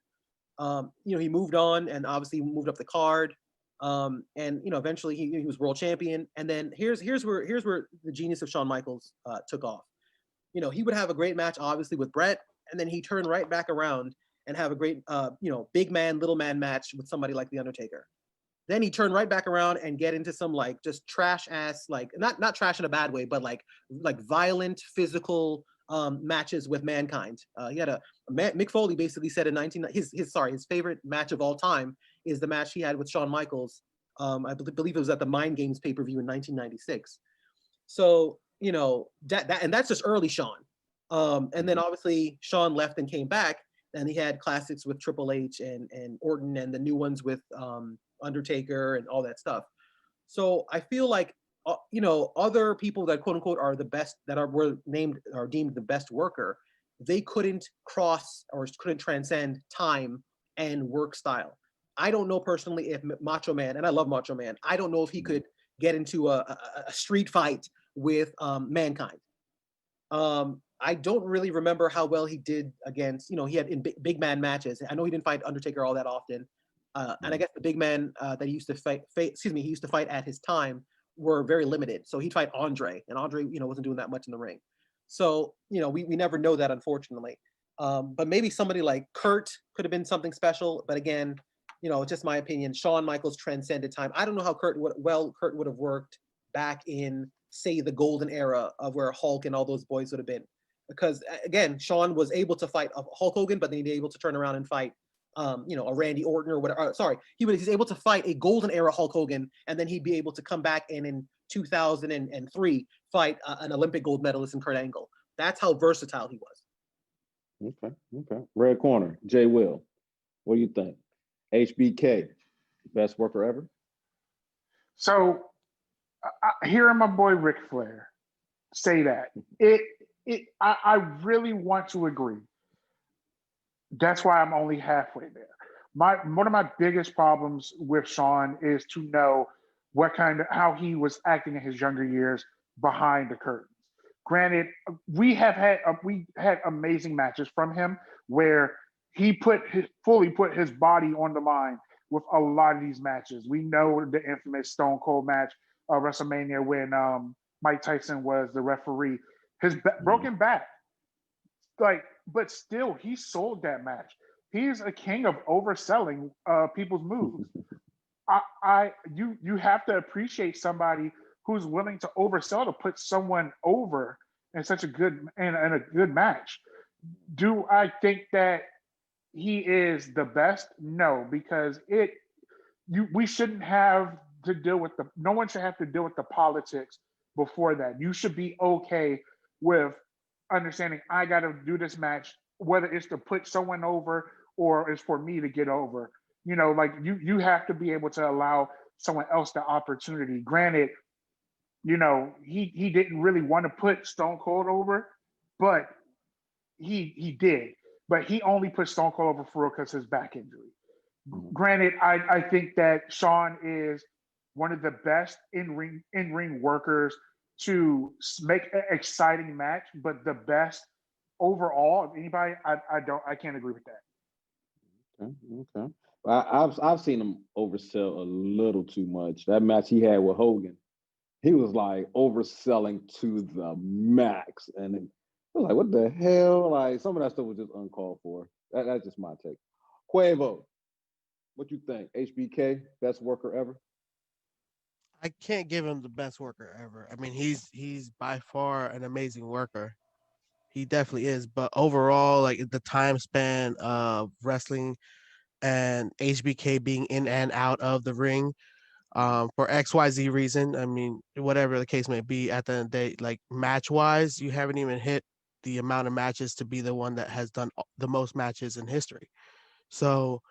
He moved on and obviously moved up the card. And eventually he was world champion. And then here's where the genius of Shawn Michaels took off. He would have a great match obviously with Brett, and then he turned right back around and have a great big man little man match with somebody like the Undertaker. Then he turned right back around and get into some like just trash ass, like not trash in a bad way, but like violent physical matches with Mankind. He had Mick Foley basically said in his favorite match of all time is the match he had with Shawn Michaels. I believe it was at the Mind Games pay-per-view in 1996. So and that's just early Shawn. And then obviously Shawn left and came back, and he had classics with Triple H and Orton, and the new ones with Undertaker and all that stuff. So I feel like other people that quote unquote are the best, that were named or deemed the best worker, they couldn't cross or couldn't transcend time and work style. I don't know personally if Macho Man, and I love Macho Man, I don't know if he could get into a street fight with Mankind. I don't really remember how well he did against, he had in big man matches. I know he didn't fight Undertaker all that often. And I guess the big man that he used to fight, he used to fight at his time were very limited. So he'd fight Andre, and Andre, wasn't doing that much in the ring. So, we never know that, unfortunately. But maybe somebody like Kurt could have been something special. But again, just my opinion, Shawn Michaels transcended time. I don't know how Kurt would have worked back in, say, the golden era of where Hulk and all those boys would have been. Because again, Shawn was able to fight Hulk Hogan, but then he'd be able to turn around and fight, a Randy Orton or whatever. He's able to fight a golden era Hulk Hogan, and then he'd be able to come back and in 2003 fight an Olympic gold medalist in Kurt Angle. That's how versatile he was. Okay. Red corner, Jay Will. What do you think? HBK, best worker ever? So, hearing my boy Ric Flair say that, I really want to agree. That's why I'm only halfway there. One of my biggest problems with Shawn is to know how he was acting in his younger years behind the curtains. Granted, we had amazing matches from him where he fully put his body on the line with a lot of these matches. We know the infamous Stone Cold match of WrestleMania when Mike Tyson was the referee. His broken back, but still he sold that match. He's a king of overselling people's moves. You have to appreciate somebody who's willing to oversell to put someone over in such a good match. Do I think that he is the best? No, because we shouldn't have to deal with no one should have to deal with the politics before that. You should be okay with understanding I got to do this match, whether it's to put someone over or it's for me to get over. Like you have to be able to allow someone else the opportunity. Granted, he didn't really want to put Stone Cold over, but he did. But he only put Stone Cold over for real because his back injury. Granted, I think that Shawn is one of the best in-ring workers to make an exciting match, but the best overall of anybody, I can't agree with that. Okay. I've seen him oversell a little too much. That match he had with Hogan, he was like overselling to the max, and it was like, what the hell? Like some of that stuff was just uncalled for. That's just my take. Quavo, what you think? HBK, best worker ever? I can't give him the best worker ever. I mean, he's by far an amazing worker. He definitely is. But overall, like the time span of wrestling and HBK being in and out of the ring, for XYZ reason, I mean, whatever the case may be, at the end of the day, like match wise, you haven't even hit the amount of matches to be the one that has done the most matches in history. So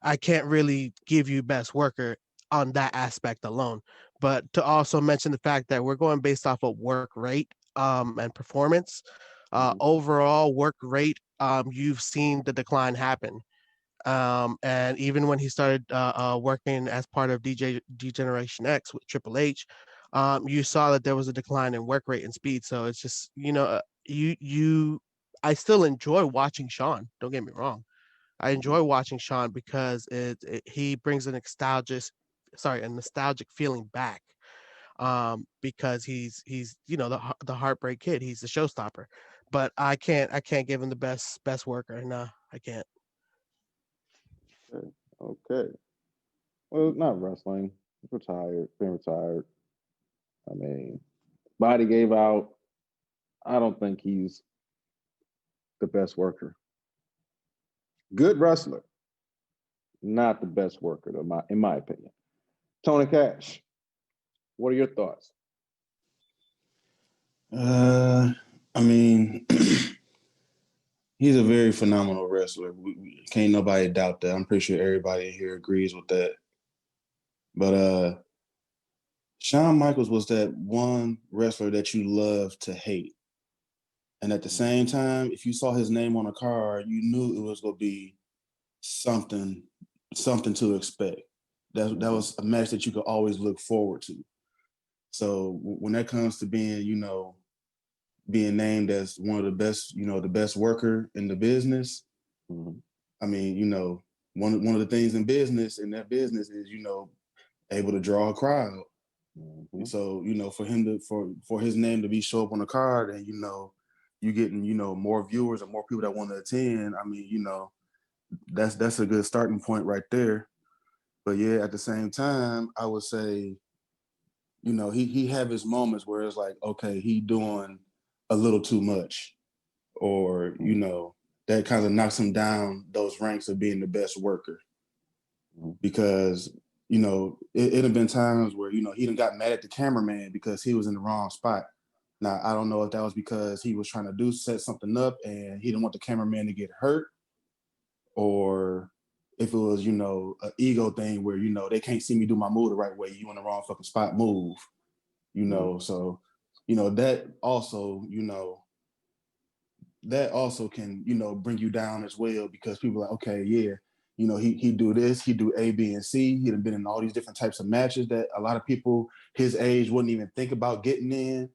I can't really give you best worker on that aspect alone. But to also mention the fact that we're going based off of work rate and performance, overall work rate, you've seen the decline happen. And even when he started working as part of Generation X with Triple H, you saw that there was a decline in work rate and speed. So it's just I still enjoy watching Shawn. Don't get me wrong. I enjoy watching Shawn because he brings a nostalgic feeling back. Because he's the Heartbreak Kid. He's the showstopper. But I can't give him the best worker. No, I can't. Okay. Well, not wrestling. Retired, been retired. I mean, body gave out. I don't think he's the best worker. Good wrestler, not the best worker, in my opinion. Tony Cash, what are your thoughts? I mean, he's a very phenomenal wrestler. Can't nobody doubt that. I'm pretty sure everybody here agrees with that. But Shawn Michaels was that one wrestler that you love to hate. And at the same time, if you saw his name on a card, you knew it was going to be something to expect. That was a match that you could always look forward to. So when that comes to being, being named as one of the best, the best worker in the business, I mean, one of the things in that business is, able to draw a crowd. So, for him for his name to be show up on the card and, you getting, more viewers and more people that want to attend, I mean, that's a good starting point right there. But yeah, at the same time, I would say, he have his moments where it's like, okay, he doing a little too much, or that kind of knocks him down those ranks of being the best worker. Because it have been times where he done got mad at the cameraman because he was in the wrong spot. Now I don't know if that was because he was trying to set something up and he didn't want the cameraman to get hurt, or if it was an ego thing where they can't see me do my move the right way. You in the wrong fucking spot, move. So that also can bring you down as well, because people are like, okay, yeah, he do this, he do A, B, and C. He done been in all these different types of matches that a lot of people his age wouldn't even think about getting in.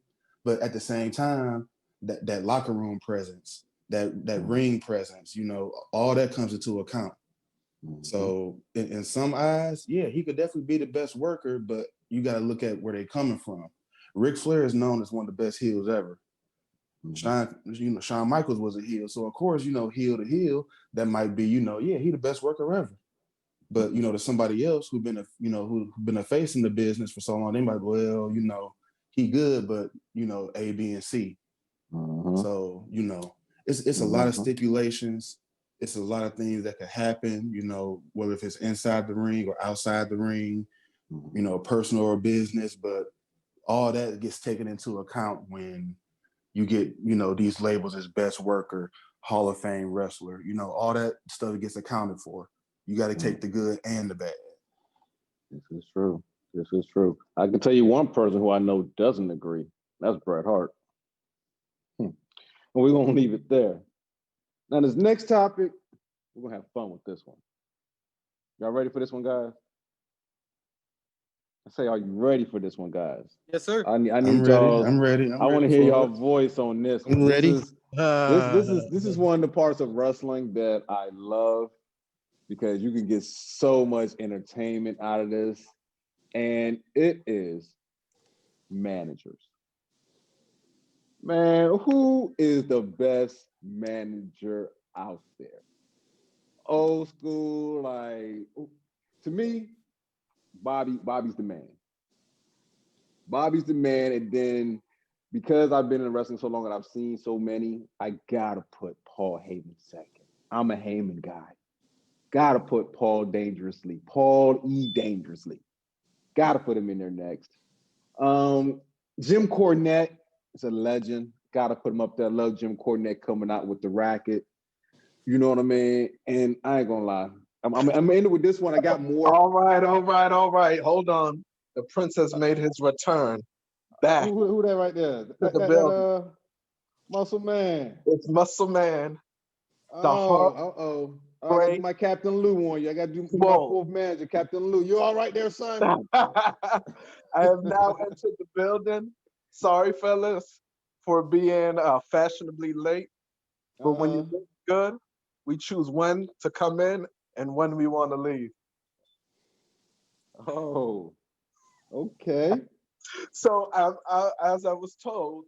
But at the same time, that locker room presence, that ring presence, all that comes into account. So in some eyes, yeah, he could definitely be the best worker, but you got to look at where they're coming from. Ric Flair is known as one of the best heels ever. Shawn Michaels was a heel. So of course, heel to heel, that might be, yeah, he the best worker ever. But to somebody else who've been a face in the business for so long, they might go, well, he good, but A, B, and C. So, it's a lot of stipulations. it's a lot of things that could happen, you know, whether if it's inside the ring or outside the ring, you know, personal or business, but all that gets taken into account when you get, you know, these labels as best worker, Hall of Fame wrestler, you know, all that stuff gets accounted for. You got to take the good and the bad. This is true. This is true. I can tell you one person who I know doesn't agree. That's Bret Hart. And we're going to leave it there. Now, this next topic, we're going to have fun with this one. Y'all ready for this one, guys? I say, are you ready for this one, guys? Yes, sir. I need I'm y'all. ready. I want to hear y'all voice on this. I'm ready. This is one of the parts of wrestling that I love because you can get so much entertainment out of this, and it is managers. Man, who is the best manager out there? Old school, like, to me, Bobby's the man. Bobby's the man, and then because I've been in wrestling so long and I've seen so many, I gotta put Paul Heyman second. I'm a Heyman guy. Gotta put Paul E. Dangerously. Gotta put him in there next. Jim Cornette is a legend. Gotta put him up there. I love Jim Cornette coming out with the racket. You know what I mean? And I ain't gonna lie. I'm ending with this one. I got more. All right. Hold on. The prince has made his return back. Who that right there? The building. Muscle Man. It's Muscle Man. Oh. I gotta do my Captain Lou on you. I gotta do my fourth manager, Captain Lou. You all right there, son? I have now entered the building. Sorry, fellas, for being fashionably late. But when you look good, we choose when to come in and when we want to leave. Oh, okay. So as I was told,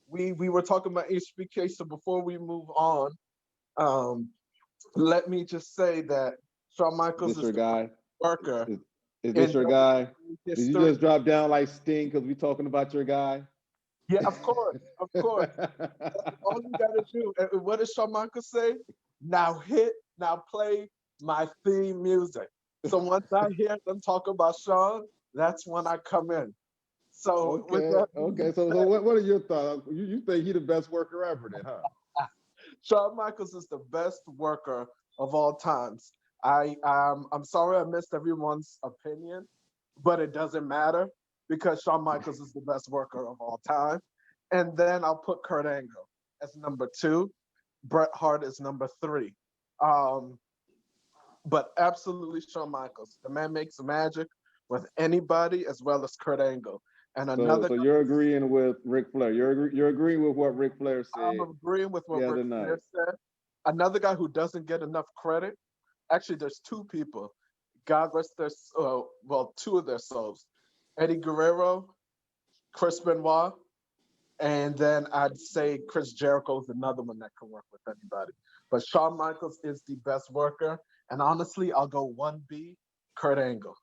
we were talking about HBK. So before we move on, let me just say that Shawn Michaels is the worker. Is this your guy? Did you just drop down like Sting because we talking about your guy? Yeah, of course. All you gotta do. And what does Shawn Michaels say? Now play my theme music. So once I hear them talk about Shawn, that's when I come in. So okay. So what are your thoughts? You think he the best worker ever then, huh? Shawn Michaels is the best worker of all times. I'm sorry I missed everyone's opinion, but it doesn't matter because Shawn Michaels is the best worker of all time. And then I'll put Kurt Angle as number 2. Bret Hart is number 3. But absolutely Shawn Michaels. The man makes magic with anybody as well as Kurt Angle. And so you're agreeing with Ric Flair. You're agreeing with what Ric Flair said. I'm agreeing with what Ric Flair said. Another guy who doesn't get enough credit. Actually, there's 2 people. God rest their 2 of their souls. Eddie Guerrero, Chris Benoit, and then I'd say Chris Jericho is another one that can work with anybody. But Shawn Michaels is the best worker. And honestly, I'll go 1B, Kurt Angle.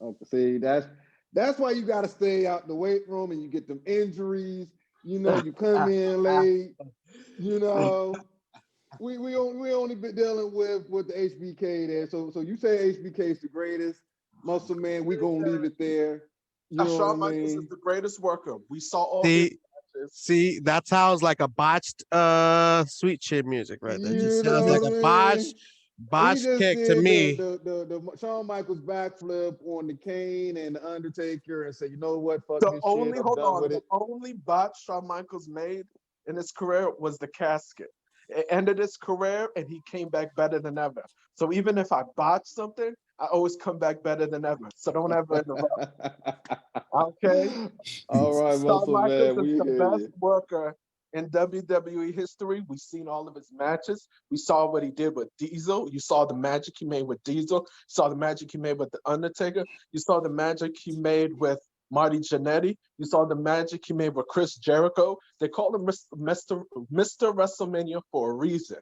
Okay, see, that's why you got to stay out the weight room and you get them injuries. You know, you come in late. You know, we only been dealing with the HBK there. So you say HBK is the greatest. Muscle Man, we gonna leave it there. You know Shawn what I Michaels mean? is the greatest worker. We saw all his matches. See, that sounds like a botched sweet chin music right there. It just sounds like a botched kick to me. The Shawn Michaels backflip on the Kane and the Undertaker and say, you know what, fuck The this only shit, I'm done with it. The only botch Shawn Michaels made in his career was the casket. It ended his career and he came back better than ever. So even if I botch something, I always come back better than ever. So don't ever interrupt. Okay? All right, Shawn Michaels Man, is the best worker in WWE history. We've seen all of his matches. We saw what he did with Diesel. You saw the magic he made with Diesel. You saw the magic he made with The Undertaker. You saw the magic he made with Marty Jannetty. You saw the magic he made with Chris Jericho. They call him Mr. WrestleMania for a reason.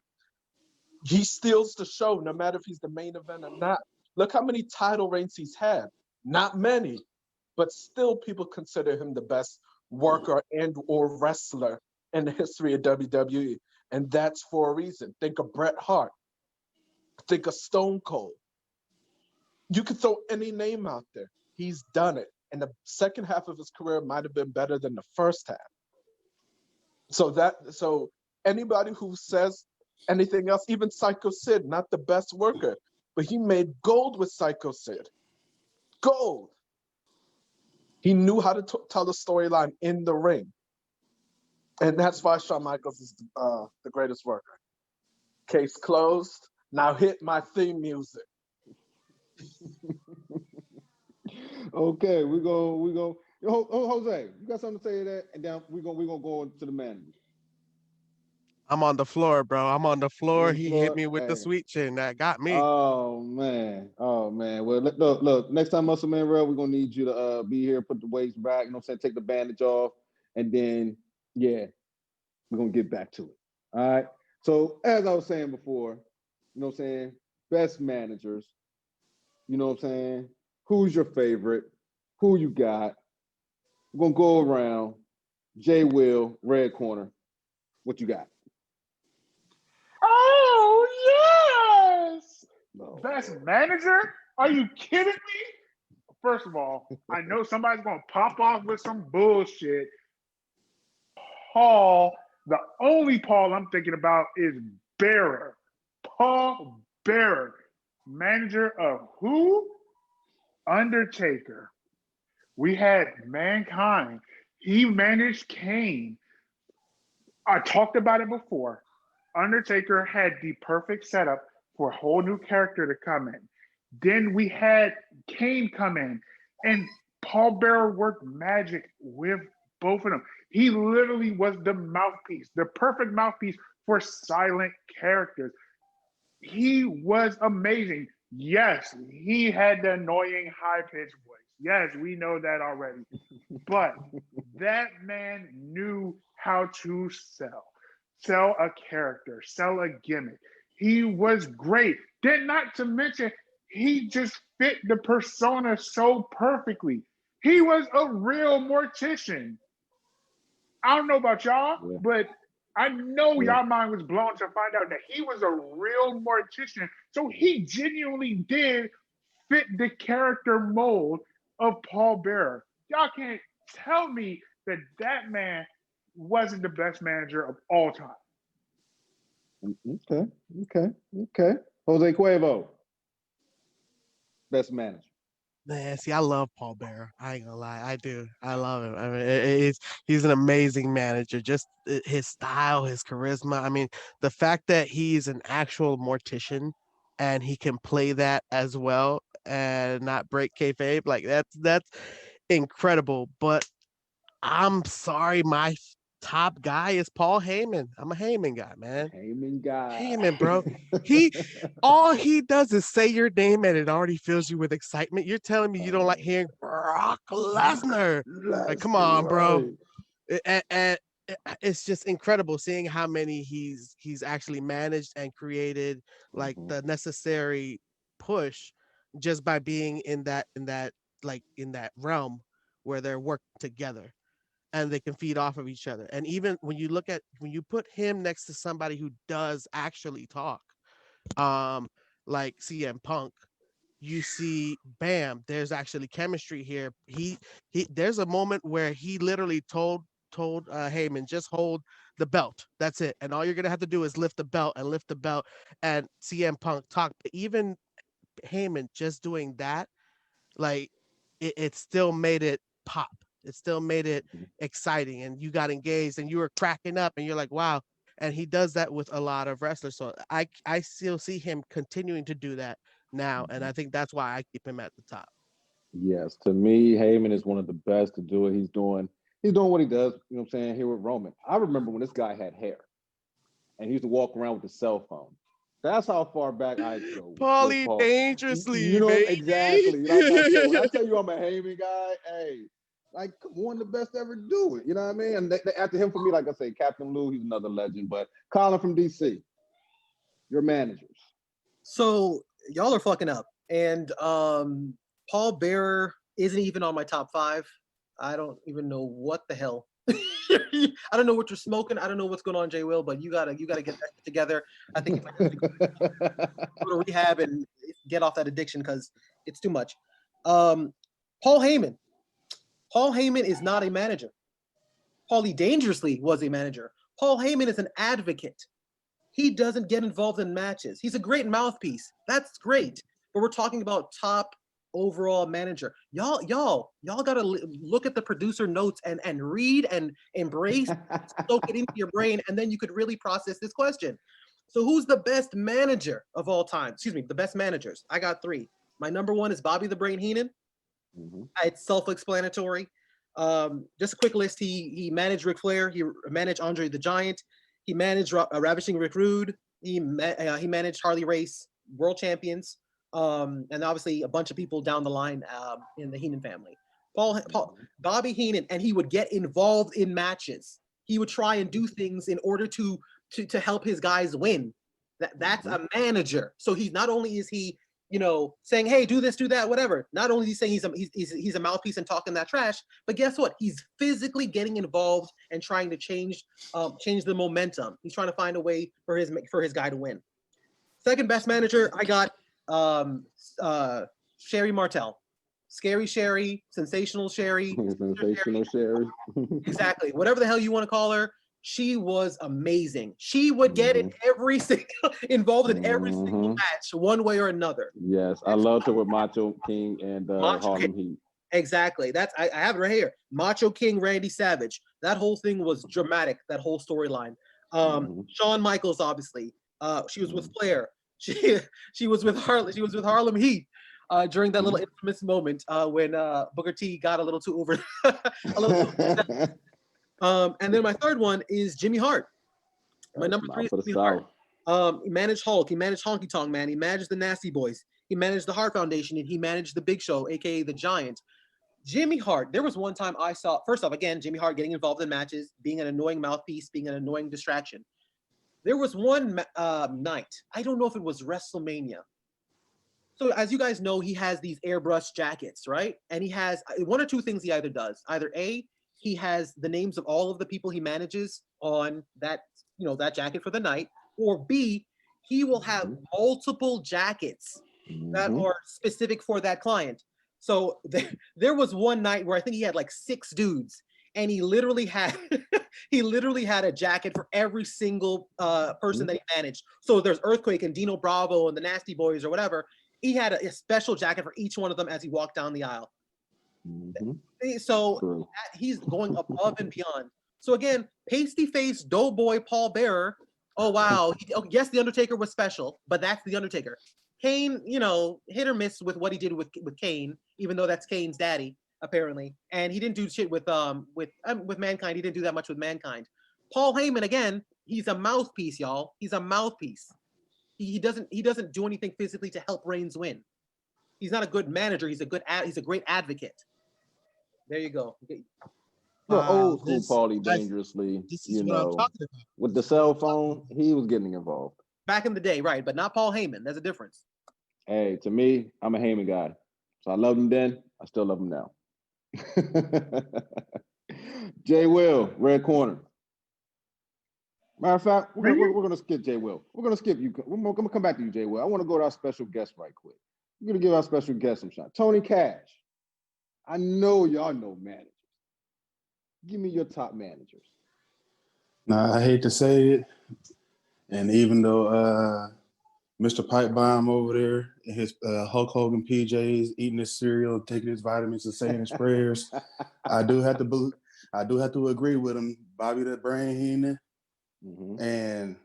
He steals the show no matter if he's the main event or not. Look how many title reigns he's had. Not many, but still people consider him the best worker and or wrestler in the history of WWE. And that's for a reason. Think of Bret Hart. Think of Stone Cold. You could throw any name out there. He's done it. And the second half of his career might have been better than the first half. So anybody who says anything else, even Psycho Sid, not the best worker, but he made gold with Psycho Sid. Gold. He knew how to tell the storyline in the ring. And that's why Shawn Michaels is the greatest worker. Case closed. Now hit my theme music. Okay, we go. Jose, you got something to say to that? And then we're gonna go into the manager. I'm on the floor, bro. I'm on the floor. He hit me with the Hey. sweet chin. That got me. Oh man. Well, look. Next time, Muscle Man Rell, we're gonna need you to be here, put the weights back. You know what I'm saying? Take the bandage off, and then we're gonna get back to it. All right. So as I was saying before, you know what I'm saying? Best managers. You know what I'm saying? Who's your favorite? Who you got? We're gonna go around. Jay Will, red corner. What you got? Oh yes! No. Best manager? Are you kidding me? First of all, I know somebody's gonna pop off with some bullshit. Paul, the only Paul I'm thinking about is Bearer. Paul Bearer, manager of who? Undertaker. We had Mankind. He managed Kane. I talked about it before. Undertaker had the perfect setup for a whole new character to come in. Then we had Kane come in, and Paul Bearer worked magic with both of them. He literally was the mouthpiece, the perfect mouthpiece for silent characters. He was amazing. Yes, he had the annoying high-pitched voice. Yes, we know that already. But that man knew how to sell a character, sell a gimmick. He was great. Then, not to mention, he just fit the persona so perfectly. He was a real mortician. I don't know about y'all, but I know y'all mind was blown to find out that he was a real mortician. So he genuinely did fit the character mold of Paul Bearer. Y'all can't tell me that that man wasn't the best manager of all time. Okay. Jose Quavo, best manager. Man, see, I love Paul Bearer. I ain't gonna lie, I do. I love him. I mean, he's an amazing manager. Just his style, his charisma. I mean, the fact that he's an actual mortician and he can play that as well and not break kayfabe, like that's incredible. But I'm sorry, my top guy is Paul Heyman. I'm a Heyman guy, man. Heyman guy. Heyman, bro. All he does is say your name and it already fills you with excitement. You're telling me you don't like hearing Brock Lesnar? Like, come on, bro. And it's just incredible seeing how many he's actually managed and created, like the necessary push just by being in that realm where they're working together and they can feed off of each other. And even when you put him next to somebody who does actually talk, like CM Punk, you see, bam, there's actually chemistry here. He there's a moment where he literally told Heyman, just hold the belt. That's it. And all you're gonna have to do is lift the belt. And CM Punk talked. Even Heyman just doing that, like it still made it pop. It still made it exciting, and you got engaged, and you were cracking up, and you're like, wow. And he does that with a lot of wrestlers. So I still see him continuing to do that now, and I think that's why I keep him at the top. Yes, to me, Heyman is one of the best to do it. He's doing what he does, you know what I'm saying, here with Roman. I remember when this guy had hair and he used to walk around with a cell phone. That's how far back I go. Paulie dangerously, you know, baby. exactly. Like I said, when I tell you I'm a Heyman guy, hey, like one of the best to ever do it. You know what I mean? And after him, for me, like I say, Captain Lou, he's another legend. But Colin from DC, your managers. So y'all are fucking up. And Paul Bearer isn't even on my top 5. I don't even know what the hell I don't know what you're smoking. I don't know what's going on, Jay Will, but you gotta get that together. I think you might have to go to rehab and get off that addiction because it's too much. Paul Heyman. Paul Heyman is not a manager. Paulie Dangerously was a manager. Paul Heyman is an advocate. He doesn't get involved in matches. He's a great mouthpiece. That's great. But we're talking about top overall manager. Y'all gotta look at the producer notes and read and embrace, soak it into your brain, and then you could really process this question. So who's the best manager of all time? Excuse me, the best managers. I got 3. My number 1 is Bobby the Brain Heenan. It's self-explanatory. Just a quick list. He managed Ric Flair. He managed Andre the Giant. He managed Ravishing Rick Rude. He managed Harley Race, world champions. And obviously a bunch of people down the line in the Heenan family. Bobby Heenan, and he would get involved in matches. He would try and do things in order to help his guys win. That's a manager. So he's not only is he, saying, hey, do this, do that, whatever. Not only is he saying he's a mouthpiece and talking that trash, but guess what? He's physically getting involved and trying to change the momentum. He's trying to find a way for his guy to win. Second best manager, I got Sherry Martel. Scary Sherry, Sensational Sherry. Sensational Sherry. Exactly. Whatever the hell you want to call her. She was amazing. She would get in involved in every single match, one way or another. Yes, I loved her with Macho King and Harlem Heat. Exactly. I have it right here. Macho King, Randy Savage. That whole thing was dramatic. That whole storyline. Shawn Michaels, obviously. She was with Flair. She was with Harlem. She was with Harlem Heat during that little infamous moment when Booker T got a little too over. And then my third one is Jimmy Hart. My number 3 is Jimmy Hart. He managed Hulk. He managed Honky Tonk Man. He managed the Nasty Boys. He managed the Hart Foundation, and he managed the Big Show, aka the Giant. Jimmy Hart. There was one time I saw. First off, again, Jimmy Hart getting involved in matches, being an annoying mouthpiece, being an annoying distraction. There was one night. I don't know if it was WrestleMania. So as you guys know, he has these airbrush jackets, right? And he has one or two things he either does. Either A, he has the names of all of the people he manages on that, that jacket for the night, or B, he will have multiple jackets that are specific for that client. So there was one night where I think he had like 6 dudes, and he literally had a jacket for every single person that he managed. So there's Earthquake and Dino Bravo and the Nasty Boys or whatever. He had a special jacket for each one of them as he walked down the aisle. So he's going above and beyond. So again, pasty face doughboy Paul Bearer. Oh wow! Yes, the Undertaker was special, but that's the Undertaker. Kane, hit or miss with what he did with Kane, even though that's Kane's daddy apparently, and he didn't do shit with Mankind. He didn't do that much with Mankind. Paul Heyman, again, he's a mouthpiece, y'all. He's a mouthpiece. He doesn't do anything physically to help Reigns win. He's not a good manager. He's a great advocate. There you go. Old school Paulie Dangerously, with the cell phone, he was getting involved. Back in the day, right, but not Paul Heyman. There's a difference. Hey, to me, I'm a Heyman guy. So I loved him then, I still love him now. Jay Will, red corner. Matter of fact, we're gonna skip Jay Will. We're gonna skip you. We're gonna come back to you, Jay Will. I want to go to our special guest right quick. We're gonna give our special guest some shot. Tony Cash. I know y'all know managers. Give me your top managers. Now, I hate to say it, and even though Mr. PipeBomb over there in his Hulk Hogan PJs, eating his cereal, taking his vitamins, and saying his prayers, I do have to agree with him. Bobby the Brain Heenan, and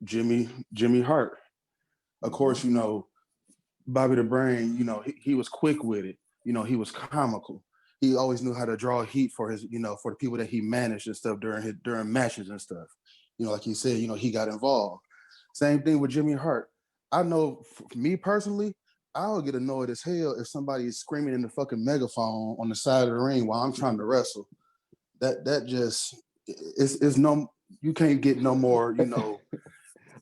Jimmy Hart. Of course, Bobby the Brain. He was quick with it. He was comical. He always knew how to draw heat for his, for the people that he managed and stuff during matches and stuff. Like he said, he got involved. Same thing with Jimmy Hart. I know, for me personally, I would get annoyed as hell if somebody is screaming in the fucking megaphone on the side of the ring while I'm trying to wrestle. That just is no. You can't get no more.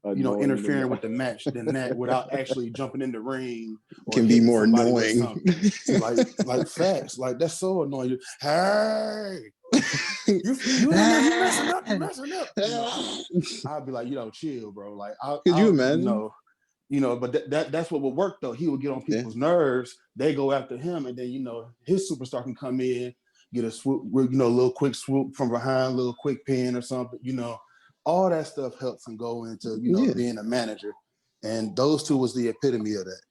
interfering with the match than that without actually jumping in the ring or Can be hitting more somebody with annoying. something. like facts. Like that's so annoying. Hey, you messing up. I'd be like, chill, bro. Like, Could you imagine? But that's what would work though. He would get on people's nerves. They go after him, and then his superstar can come in, get a swoop, a little quick swoop from behind, a little quick pin or something. All that stuff helps him go into being a manager, and those two was the epitome of that.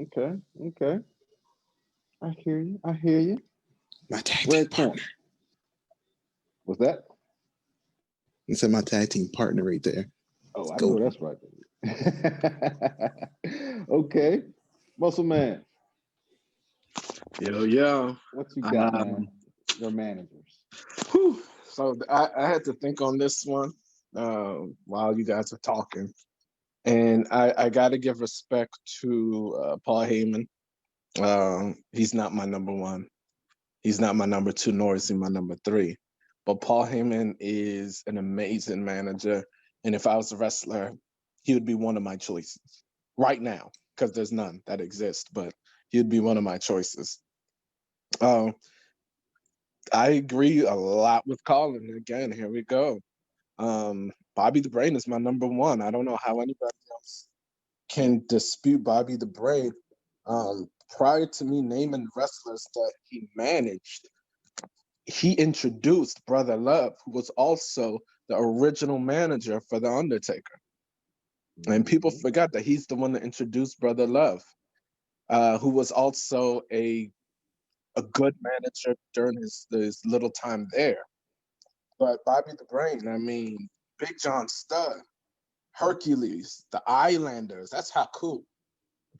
Okay. I hear you. My tag team partner. What's that? I said my tag team partner right there. Oh, I know that's right. Okay, Muscle Man. Yo. What you got, man? Your managers. Whew. So I had to think on this one while you guys are talking. And I got to give respect to Paul Heyman. He's not my number one. He's not my number two, nor is he my number three. But Paul Heyman is an amazing manager. And if I was a wrestler, he would be one of my choices right now, because there's none that exist, but he would be one of my choices. I agree a lot with Colin. Again, here we go. Bobby the Brain is my number one. I don't know how anybody else can dispute Bobby the Brain. Prior to me naming wrestlers that he managed, he introduced Brother Love, who was also the original manager for The Undertaker. And people forgot that he's the one that introduced Brother Love, who was also a good manager during his little time there. But Bobby the Brain, I mean, Big John Studd, Hercules, the Islanders, that's how cool.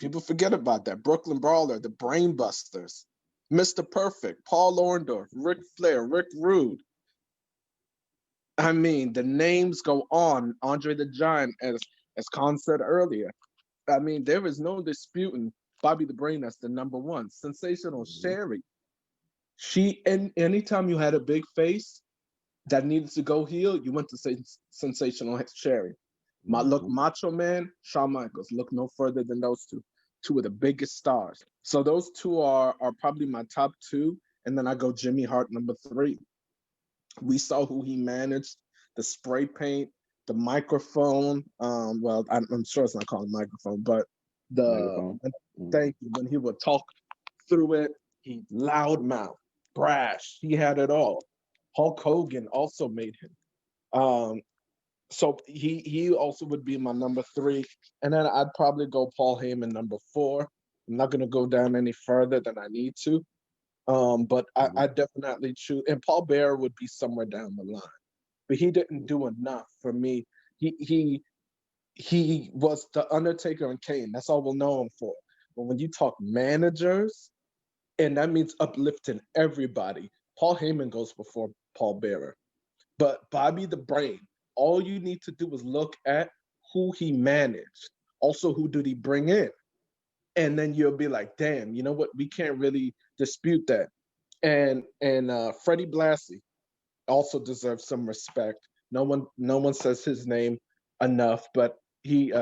People forget about that. Brooklyn Brawler, the Brain Busters, Mr. Perfect, Paul Orndorff, Ric Flair, Rick Rude. I mean, the names go on. Andre the Giant, as Con said earlier. I mean, there is no disputing Bobby the Brain as the number one. Sensational Sherry. Anytime you had a big face that needed to go heel, you went to Sensational Sherry. Macho Man, Shawn Michaels. Look no further than those two of the biggest stars. So those two are probably my top two. And then I go Jimmy Hart, number three. We saw who he managed, the spray paint, the microphone. Well, I'm sure it's not called a microphone, but thank you. When he would talk through it, he loudmouth, brash. He had it all. Hulk Hogan also made him. So he also would be my number three. And then I'd probably go Paul Heyman, number four. I'm not going to go down any further than I need to. But I definitely choose, and Paul Bearer would be somewhere down the line, but he didn't do enough for me. He was the Undertaker and Kane. That's all we'll know him for. But when you talk managers, and that means uplifting everybody, Paul Heyman goes before Paul Bearer. But Bobby the Brain, all you need to do is look at who he managed. Also, who did he bring in? And then you'll be like, damn, you know what? We can't really dispute that. And Freddie Blassie also deserves some respect. No one says his name enough, but he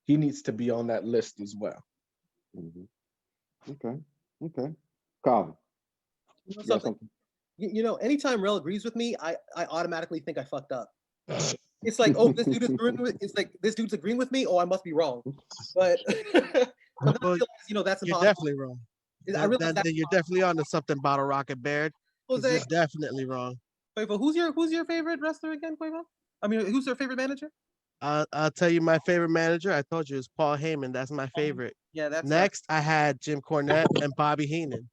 needs to be on that list as well. Okay. Colin. Anytime Rell agrees with me, I automatically think I fucked up. It's like, oh, this dude is agreeing with. It's like this dude's agreeing with me. Oh, I must be wrong. But but then I realize, that's you're impossible. definitely wrong. Then you're definitely on to something, Bottle Rocket Baird. Jose, you're definitely wrong. Quavo, who's your favorite wrestler again, Quavo? I mean, who's your favorite manager? I'll tell you my favorite manager. I told you it's Paul Heyman. That's my favorite. Yeah, that's next. I had Jim Cornette and Bobby Heenan.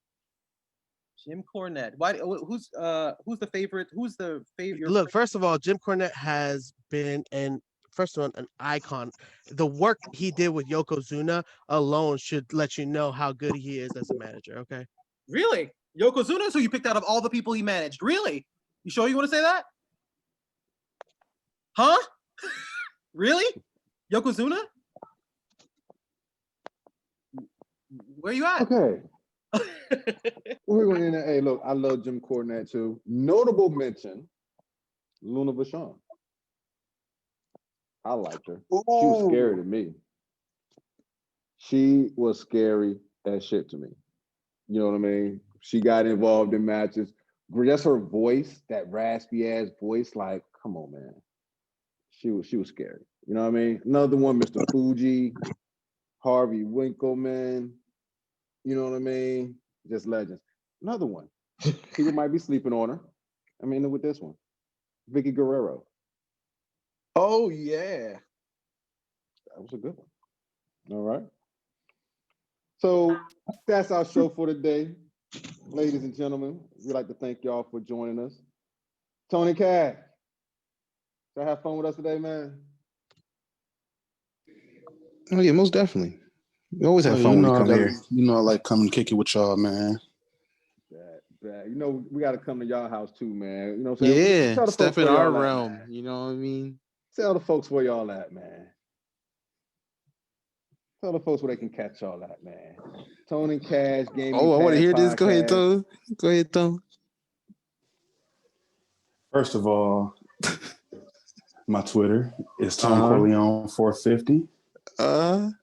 Jim Cornette. Why? Who's the favorite? Who's the favorite? Look, first of all, Jim Cornette has been an icon. The work he did with Yokozuna alone should let you know how good he is as a manager. Okay. Really? Yokozuna is who you picked out of all the people he managed. Really? You sure you want to say that? Huh? Really? Yokozuna? Where you at? Okay. We're going to hey, look, I love Jim Cornette too. Notable mention, Luna Vachon. I liked her. She was scary to me. She was scary as shit to me. You know what I mean? She got involved in matches. Just her voice, that raspy ass voice, like, come on, man. She was scary. You know what I mean? Another one, Mr. Fuji, Harvey Winkleman. You know what I mean? Just legends. Another one. People might be sleeping on her. I mean, with this one, Vicky Guerrero. Oh yeah. That was a good one. All right. So that's our show for today. Ladies and gentlemen, we'd like to thank y'all for joining us. Tony Cash, y'all have fun with us today, man? Oh yeah, most definitely. We always have Well, fun you when know, we come here. you know, I like coming kick it with y'all, man. Bad. You know, we got to come to y'all house too, man. You know what I'm saying? Yeah, Tell the step folks in where our y'all at, realm. man. You know what I mean? Tell the folks where y'all at, man. Tell the folks where they can catch y'all at, man. Tony Cash Gaming. Oh, I want to hear this. Podcast. Go ahead, Tone. Go ahead, Tone. First of all, my Twitter is Tone Corleone 450.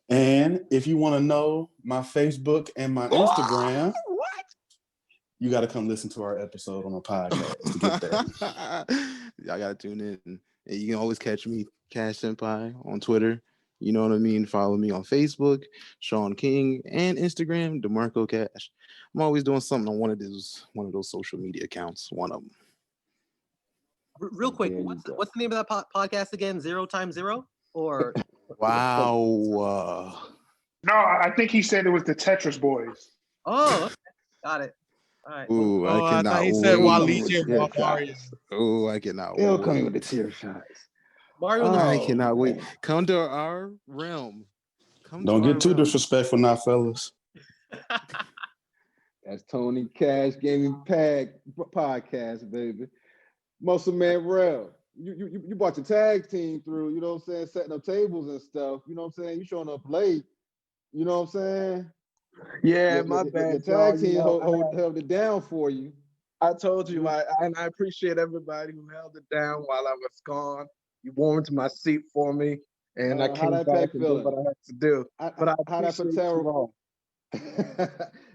And if you want to know my Facebook and my Instagram, you got to come listen to our episode on a podcast to get that. Y'all got to tune in. And you can always catch me, Cash Senpai, on Twitter. You know what I mean? Follow me on Facebook, Sean King, and Instagram, DeMarco Cash. I'm always doing something on one of those social media accounts. One of them. Real quick, what's the name of that podcast again? 0 times 0? Or wow. No, I think he said it was the Tetris Boys. Oh, okay. Got it. All right. Ooh, Oh, I cannot thought he wait. said Waluigi or Mario. Oh, I cannot It'll wait. come with the tear shots. Mario. I cannot wait. Come to our realm. Don't get too disrespectful now, fellas. That's Tony Cash Gaming Podcast, baby. Muscle Man Rell. You brought your tag team through, you know what I'm saying, setting up tables and stuff. You know what I'm saying? You showing up late. You know what I'm saying? Yeah, my bad. Your tag team held it down for you. I told you, and I appreciate everybody who held it down while I was gone. You warmed my seat for me, and I came back and did what I had to do. But I appreciate you all.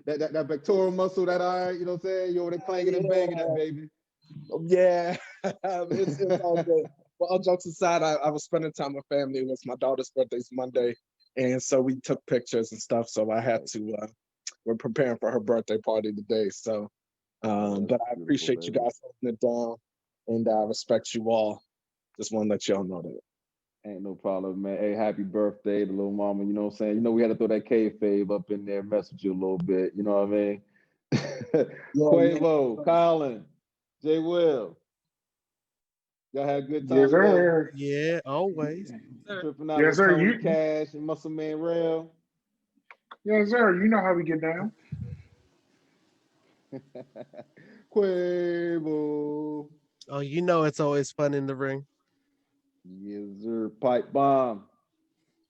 that pectoral muscle, that iron, you know what I'm saying? You over there clanging and banging that, baby. Yeah, it's all good. But all jokes aside, I was spending time with family. It was my daughter's birthday's Monday, and so we took pictures and stuff. So I had to. We're preparing for her birthday party today. So, but I appreciate you guys holding it down, and I respect you all. Just want to let y'all know that. Ain't no problem, man. Hey, happy birthday to little mama. You know what I'm saying? You know we had to throw that kayfabe up in there, mess with you a little bit. You know what I mean? Quavo, Colin, Jay Will. Y'all had a good time. Yes, sir. Yeah, always. Tripping out Yes, with sir. Tony Cash and Muscle Man Rell. Yes, sir. You know how we get down. Quavo. Oh, you know it's always fun in the ring. Yes, sir. PipeBomb.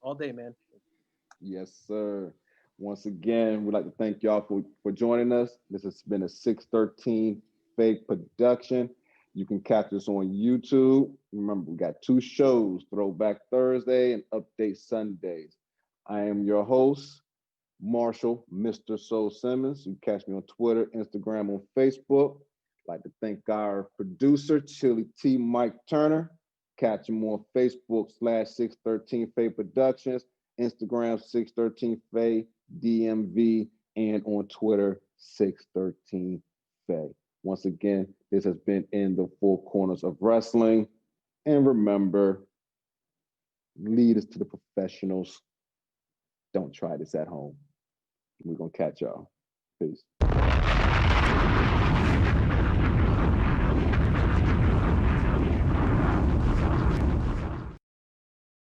All day, man. Yes, sir. Once again, we'd like to thank y'all for joining us. This has been a 613 Fake production. You can catch us on YouTube. Remember, we got 2 shows, Throwback Thursday and Update Sundays. I am your host, Marshall, Mr. Soul Simmons. You can catch me on Twitter, Instagram, on Facebook. I'd like to thank our producer, Chili T. Mike Turner. Catch him on Facebook /613 Faye Productions, Instagram 613 Faye DMV, and on Twitter 613 Faye. Once again, this has been In the Four Corners of Wrestling. And remember, lead us to the professionals. Don't try this at home. We're going to catch y'all. Peace.